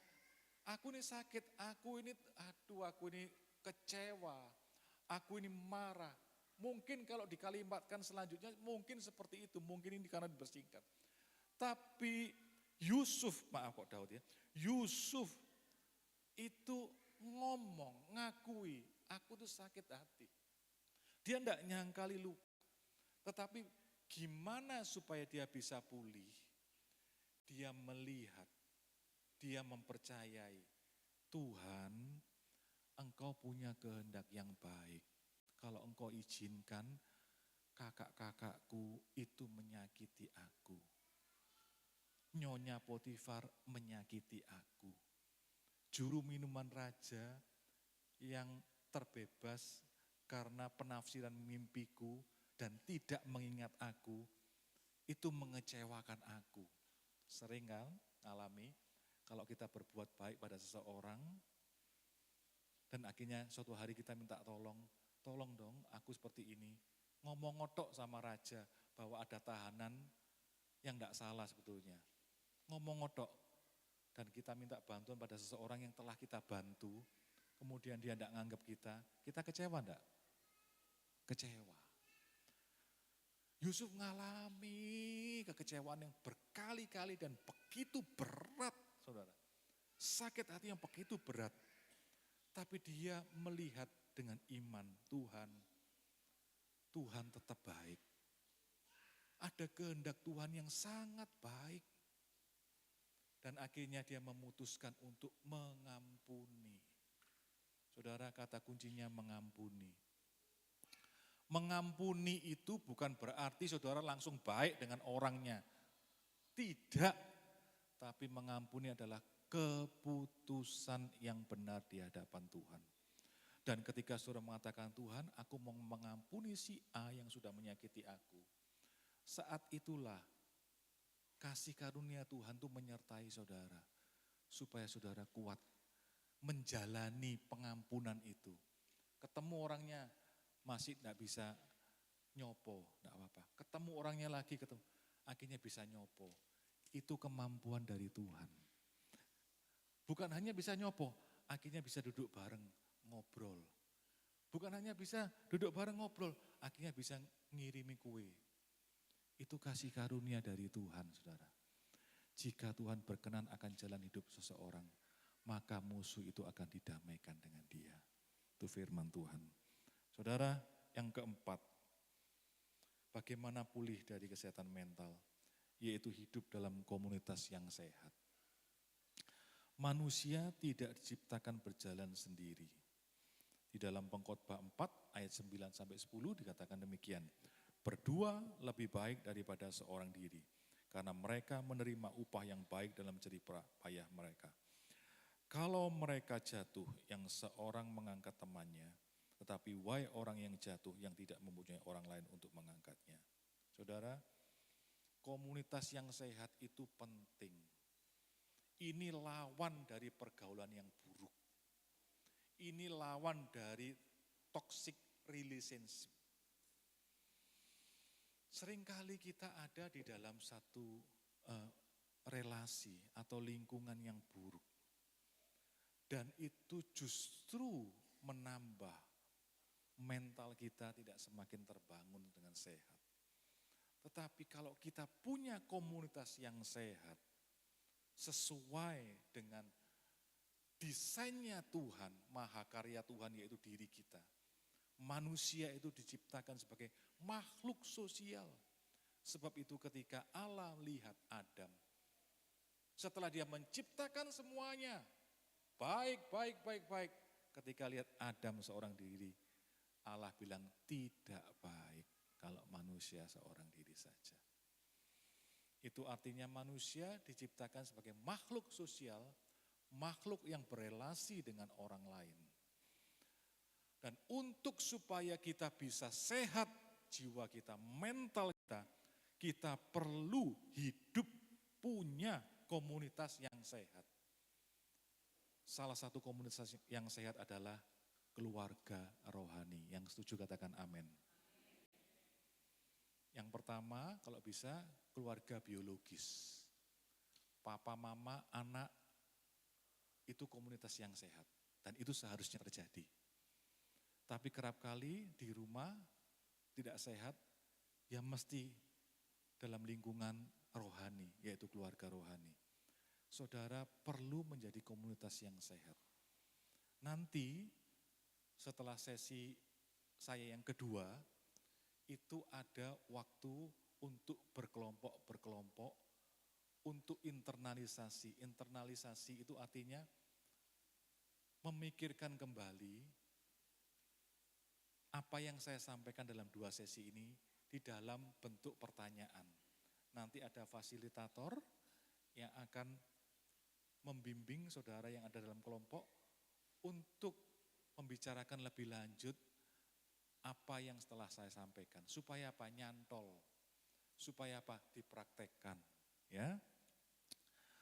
aku ini sakit, aku ini kecewa, aku ini marah. Mungkin kalau dikalimatkan selanjutnya, mungkin seperti itu, mungkin ini karena dibersingkat. Tapi Yusuf, maaf kok Daud ya, Yusuf itu ngomong, ngakui, aku tuh sakit hati. Dia enggak nyangkali luka, tetapi gimana supaya dia bisa pulih? Dia melihat, dia mempercayai, Tuhan, Engkau punya kehendak yang baik. Kalau Engkau izinkan kakak-kakakku itu menyakiti aku. Nyonya Potifar menyakiti aku. Juru minuman raja yang terbebas karena penafsiran mimpiku dan tidak mengingat aku, itu mengecewakan aku. Sering kan alami kalau kita berbuat baik pada seseorang, dan akhirnya suatu hari kita minta tolong dong aku seperti ini. Ngomong ngotok sama raja bahwa ada tahanan yang tidak salah sebetulnya. Ngomong ngotok, dan kita minta bantuan pada seseorang yang telah kita bantu, kemudian dia tidak nganggap kita kecewa enggak? Kecewa. Yusuf mengalami kekecewaan yang berkali-kali dan begitu berat, saudara. Sakit hati yang begitu berat. Tapi dia melihat dengan iman Tuhan tetap baik. Ada kehendak Tuhan yang sangat baik. Dan akhirnya dia memutuskan untuk mengampuni. Saudara, kata kuncinya mengampuni. Mengampuni itu bukan berarti saudara langsung baik dengan orangnya. Tidak. Tapi mengampuni adalah keputusan yang benar di hadapan Tuhan. Dan ketika saudara mengatakan, Tuhan, aku mau mengampuni si A yang sudah menyakiti aku. Saat itulah kasih karunia Tuhan itu menyertai saudara. Supaya saudara kuat menjalani pengampunan itu. Ketemu orangnya masih tidak bisa nyopo, tidak apa-apa. Ketemu orangnya lagi, akhirnya bisa nyopo. Itu kemampuan dari Tuhan. Bukan hanya bisa nyopo, akhirnya bisa duduk bareng ngobrol. Bukan hanya bisa duduk bareng ngobrol, akhirnya bisa ngirimi kue. Itu kasih karunia dari Tuhan, saudara. Jika Tuhan berkenan akan jalan hidup seseorang, maka musuh itu akan didamaikan dengan dia. Itu firman Tuhan. Saudara, yang keempat, bagaimana pulih dari kesehatan mental, yaitu hidup dalam komunitas yang sehat. Manusia tidak diciptakan berjalan sendiri. Di dalam Pengkhotbah 4 ayat 9-10 dikatakan demikian. Berdua lebih baik daripada seorang diri, karena mereka menerima upah yang baik dalam jerih payah mereka. Kalau mereka jatuh, yang seorang mengangkat temannya, tetapi wahai orang yang jatuh yang tidak mempunyai orang lain untuk mengangkatnya. Saudara, komunitas yang sehat itu penting. Ini lawan dari pergaulan yang buruk. Ini lawan dari toxic relationship. Seringkali kita ada di dalam satu relasi atau lingkungan yang buruk. Dan itu justru menambah mental kita tidak semakin terbangun dengan sehat. Tetapi kalau kita punya komunitas yang sehat, sesuai dengan desainnya Tuhan, mahakarya Tuhan yaitu diri kita. Manusia itu diciptakan sebagai makhluk sosial. Sebab itu ketika Allah lihat Adam, setelah dia menciptakan semuanya, baik, ketika lihat Adam seorang diri, Allah bilang tidak baik kalau manusia seorang diri saja. Itu artinya manusia diciptakan sebagai makhluk sosial, makhluk yang berelasi dengan orang lain. Dan untuk supaya kita bisa sehat, jiwa kita, mental kita, kita perlu hidup punya komunitas yang sehat. Salah satu komunitas yang sehat adalah keluarga rohani. Yang setuju katakan amin. Yang pertama, kalau bisa keluarga biologis. Papa, mama, anak, itu komunitas yang sehat. Dan itu seharusnya terjadi. Tapi kerap kali di rumah tidak sehat, ya mesti dalam lingkungan rohani, yaitu keluarga rohani. Saudara perlu menjadi komunitas yang sehat. Nanti setelah sesi saya yang kedua, itu ada waktu untuk berkelompok-berkelompok, untuk internalisasi. Internalisasi itu artinya memikirkan kembali apa yang saya sampaikan dalam 2 sesi ini di dalam bentuk pertanyaan. Nanti ada fasilitator yang akan membimbing saudara yang ada dalam kelompok untuk membicarakan lebih lanjut apa yang setelah saya sampaikan. Supaya apa? Nyantol. Supaya apa? Dipraktekkan. Ya.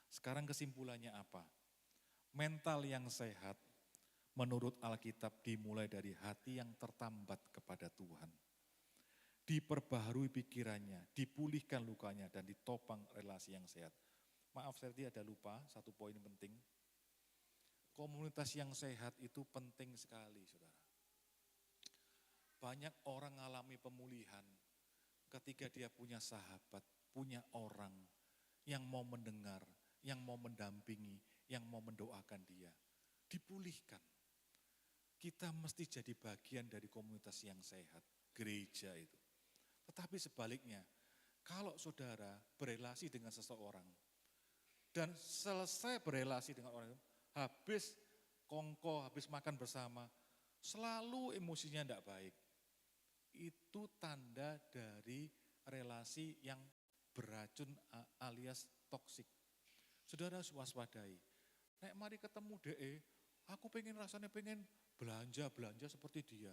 Sekarang kesimpulannya apa? Mental yang sehat menurut Alkitab dimulai dari hati yang tertambat kepada Tuhan. Diperbaharui pikirannya, dipulihkan lukanya, dan ditopang relasi yang sehat. Maaf, saya tadi ada lupa satu poin penting. Komunitas yang sehat itu penting sekali, saudara. Banyak orang mengalami pemulihan ketika dia punya sahabat, punya orang yang mau mendengar, yang mau mendampingi, yang mau mendoakan dia. Dipulihkan. Kita mesti jadi bagian dari komunitas yang sehat, gereja itu. Tetapi sebaliknya, kalau saudara berelasi dengan seseorang, dan selesai berelasi dengan orang itu, habis kongko, habis makan bersama, selalu emosinya tidak baik. Itu tanda dari relasi yang beracun alias toksik. Saudara harus waspadai. Nek mari ketemu aku rasanya pengen belanja seperti dia.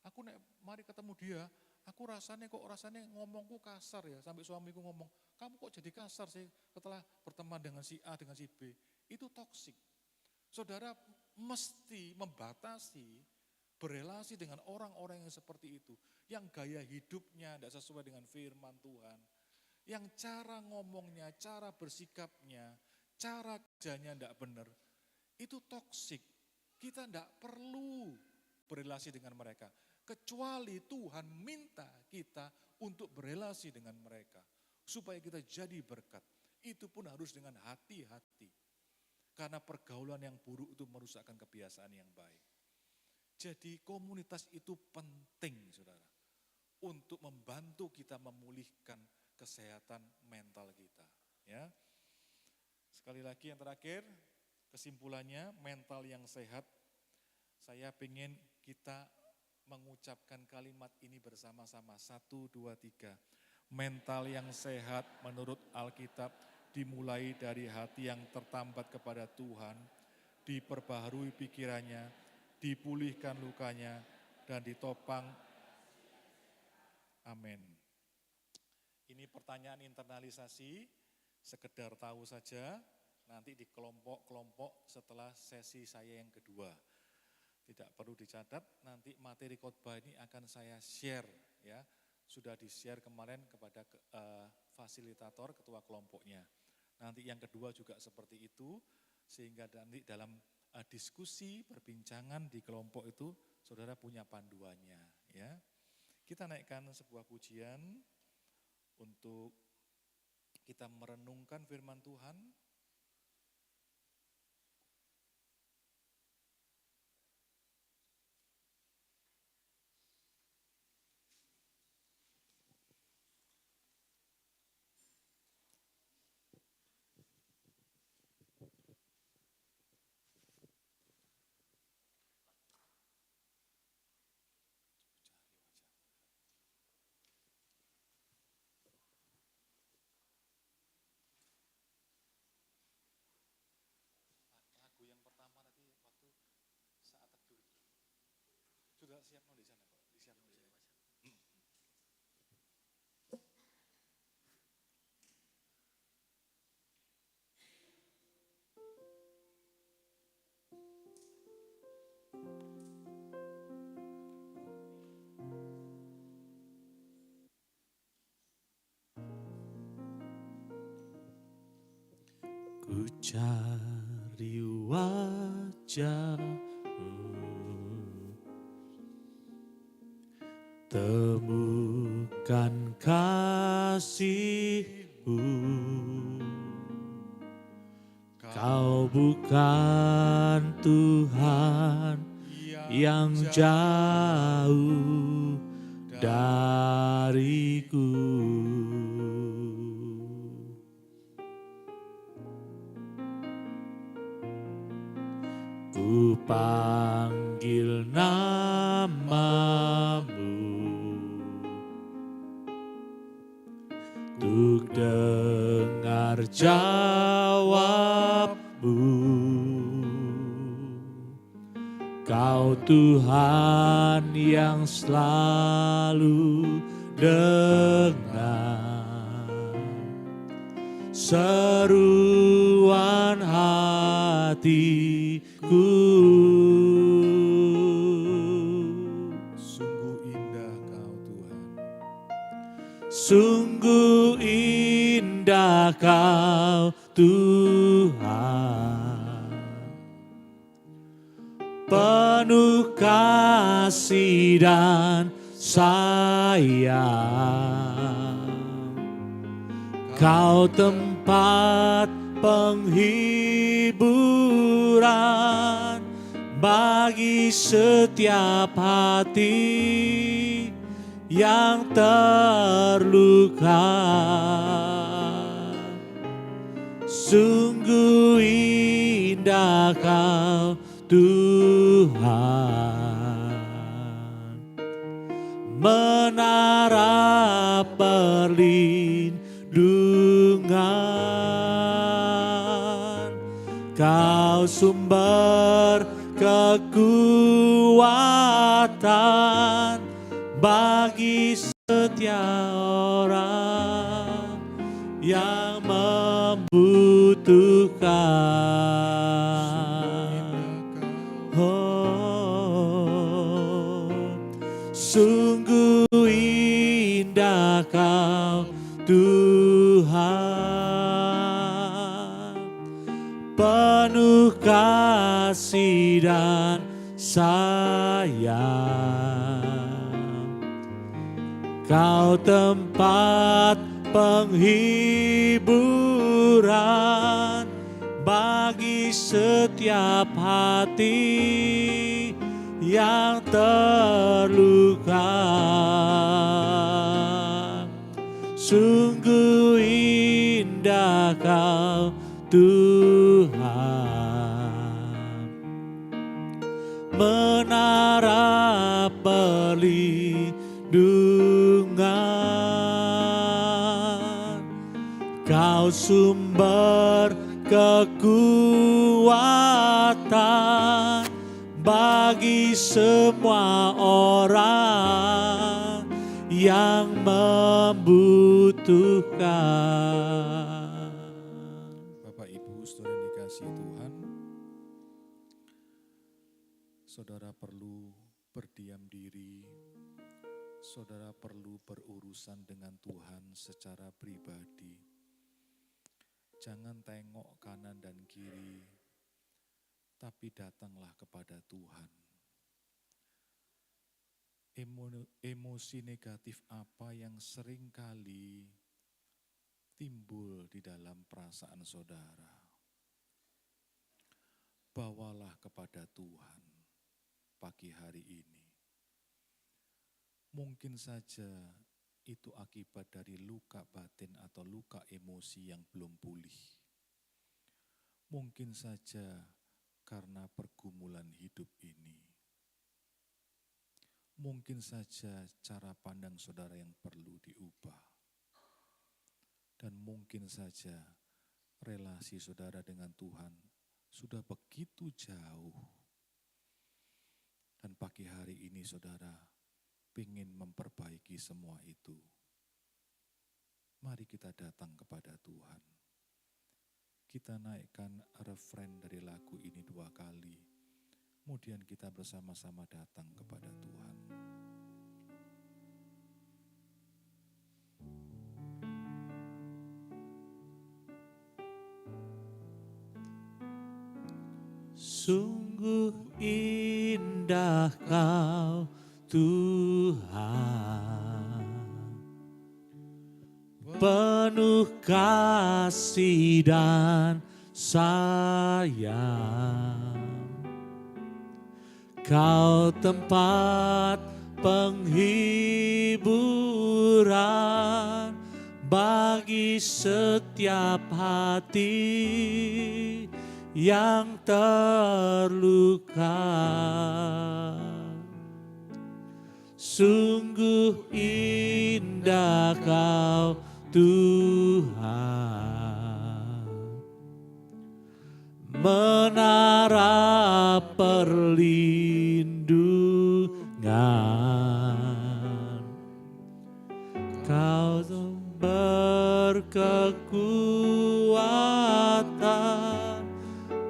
Aku nek mari ketemu dia, aku rasanya ngomongku kasar ya, sampai suamiku ngomong, kamu kok jadi kasar sih setelah berteman dengan si A, dengan si B. Itu toksik. Saudara mesti membatasi berelasi dengan orang-orang yang seperti itu. Yang gaya hidupnya tidak sesuai dengan firman Tuhan. Yang cara ngomongnya, cara bersikapnya, cara kerjanya tidak benar. Itu toksik. Kita tidak perlu berelasi dengan mereka. Kecuali Tuhan minta kita untuk berelasi dengan mereka. Supaya kita jadi berkat. Itu pun harus dengan hati-hati. Karena pergaulan yang buruk itu merusakkan kebiasaan yang baik. Jadi komunitas itu penting, saudara. Untuk membantu kita memulihkan kesehatan mental kita. Ya. Sekali lagi yang terakhir, kesimpulannya mental yang sehat. Saya ingin kita mengucapkan kalimat ini bersama-sama. 1, 2, 3. Mental yang sehat menurut Alkitab dimulai dari hati yang tertambat kepada Tuhan, diperbaharui pikirannya, dipulihkan lukanya, dan ditopang. Amin. Ini pertanyaan internalisasi, sekedar tahu saja, nanti di kelompok-kelompok setelah sesi saya yang kedua. Tidak perlu dicatat, nanti materi khotbah ini akan saya share ya. Sudah di-share kemarin kepada fasilitator, ketua kelompoknya. Nanti yang kedua juga seperti itu, sehingga nanti dalam diskusi, perbincangan di kelompok itu, saudara punya panduannya. Ya. Kita naikkan sebuah pujian untuk kita merenungkan firman Tuhan. Lagu yang pertama tadi waktu saat teduh. Sudah siap di sana, Pak? Disiap di sana. Ku cari wajah-Mu, temukan kasih-Mu. Kau bukan Tuhan yang jauh dariku. Ku panggil nama-Mu, Tuhan dengar jawabmu. Kau Tuhan yang selalu dengar seruan hatiku. Sungguh indah Kau Tuhan. Sungguh indah Kau Tuhan, penuh kasih dan sayang. Kau tempat penghiburan bagi setiap hati yang terluka. Sungguh indah Kau Tuhan, menara perlindungan. Kau sumber kekuatan bagi setiap orang yang membutuhkan. Sungguh indah Kau Tuhan, penuh kasih dan sayang. Kau tempat penghiburan bagi setiap hati yang terluka. Sungguh indah Kau Tuhan, menara perlindungan. Kau sumber kekuatan bagi semua orang yang membutuhkan. Bapak Ibu, saudara yang dikasihi Tuhan, saudara perlu berdiam diri, saudara perlu berurusan dengan Tuhan secara pribadi. Jangan tengok kanan dan kiri, tapi datanglah kepada Tuhan. Emosi negatif apa yang seringkali timbul di dalam perasaan saudara? Bawalah kepada Tuhan pagi hari ini. Mungkin saja itu akibat dari luka batin atau luka emosi yang belum pulih. Mungkin saja karena pergumulan hidup ini. Mungkin saja cara pandang saudara yang perlu diubah. Dan mungkin saja relasi saudara dengan Tuhan sudah begitu jauh. Dan pagi hari ini saudara ingin memperbaiki semua itu. Mari kita datang kepada Tuhan. Kita naikkan refren dari lagu ini 2 kali. Kemudian kita bersama-sama datang kepada Tuhan. Sungguh indah Kau Tuhan, penuh kasih dan sayang. Kau tempat penghiburan bagi setiap hati yang terluka. Sungguh indah Kau Tuhan, menara perlindungan. Kau sumber kekuatan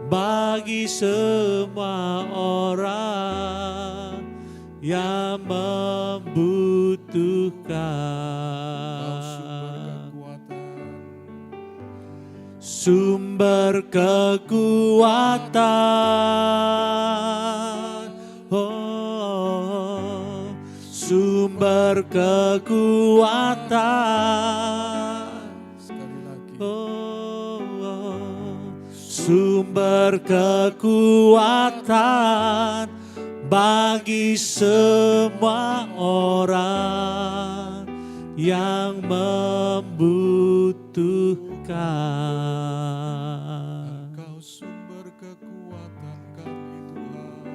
bagi semua orang yang membutuhkan. Sumber kekuatan, oh, sumber kekuatan, oh, sumber kekuatan bagi semua orang yang membutuhkan. Engkau sumber kekuatan kami Tuhan,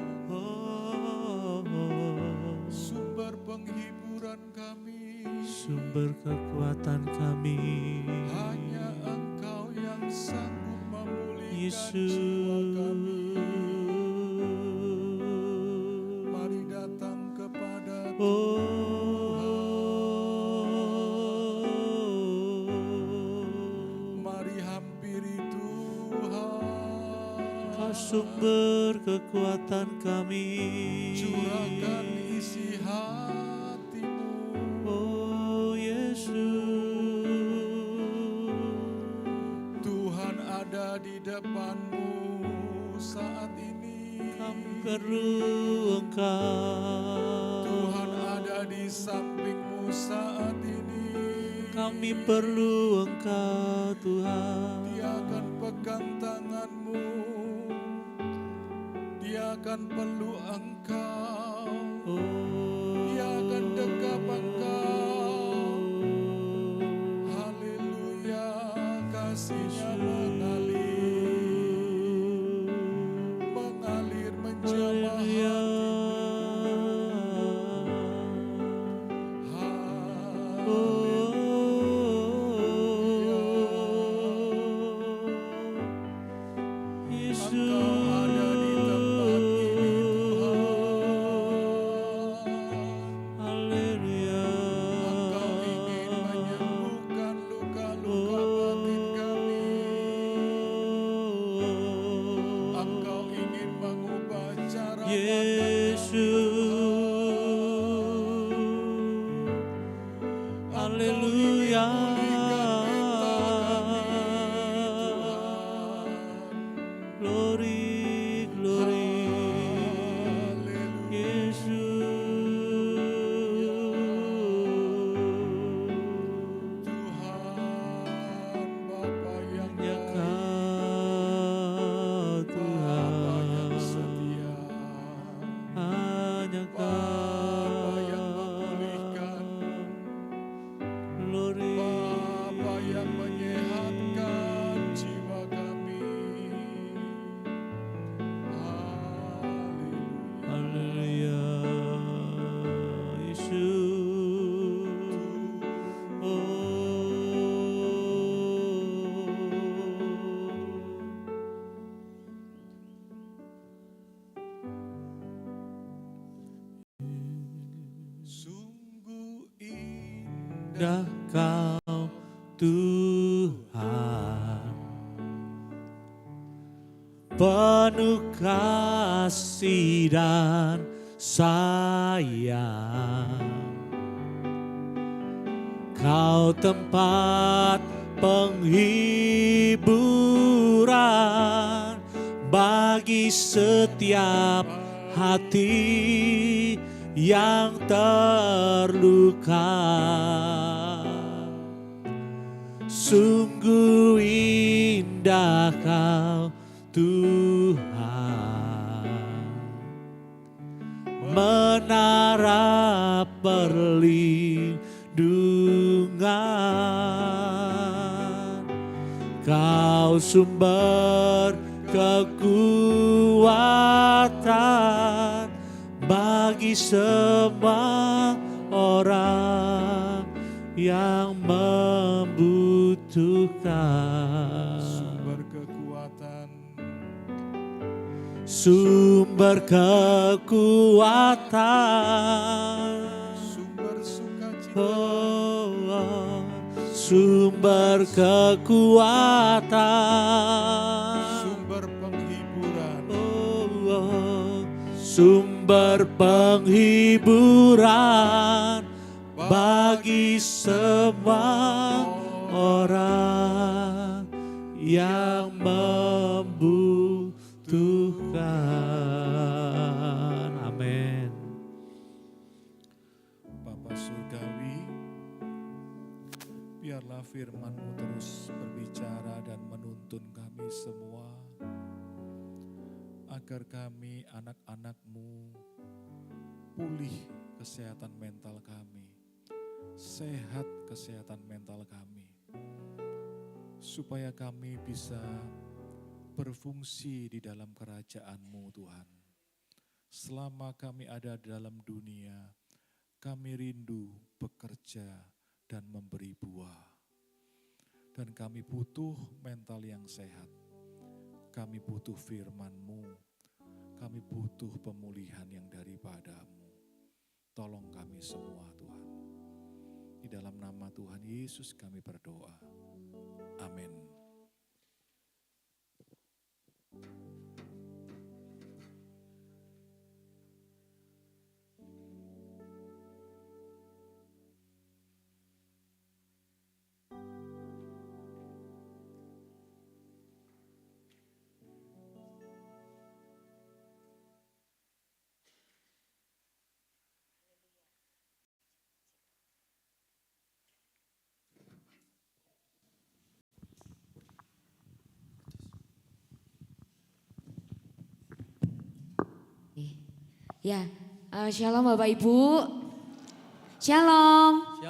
sumber penghiburan kami, sumber kekuatan kami. Hanya Engkau yang sanggup memulihkan Yesus. jiwa kami. Mari datang kepada mari hampiri Tuhan. Kau sumber kekuatan kami. Curahkan isi hatimu. Oh Yesus, Tuhan ada di depanmu saat ini. kami perlu Engkau. Tuhan ada di sampingmu saat ini. Kami perlu Engkau Tuhan. Dia akan pegang tanganmu. Dia akan peluk engkau. Oh, Dia akan dekap engkau. Haleluya, kasih-Nya mengalir menjamah indah Kau Tuhan, penuh kasih dan sayang. Kau tempat penghiburan bagi setiap hati yang terluka. Sungguh indah Kau Tuhan, menara perlindungan. Kau sumber kekuatan bagi semua orang yang membutuhkan. Tuhan. Sumber kekuatan, Sumber kekuatan, sumber sukacita, sumber kekuatan, sumber penghiburan, sumber penghiburan bagi semua orang yang membutuhkan. Amin. Bapa Surgawi, biarlah firman-Mu terus berbicara dan menuntun kami semua, agar kami anak-anak-Mu pulih kesehatan mental kami, sehat kesehatan mental kami, supaya kami bisa berfungsi di dalam kerajaan-Mu Tuhan. Selama kami ada di dalam dunia, kami rindu bekerja dan memberi buah. Dan kami butuh mental yang sehat. Kami butuh firman-Mu. Kami butuh pemulihan yang daripada-Mu. Tolong kami semua Tuhan. Di dalam nama Tuhan Yesus kami berdoa. Amin. Ya, Shalom Bapak Ibu. Shalom.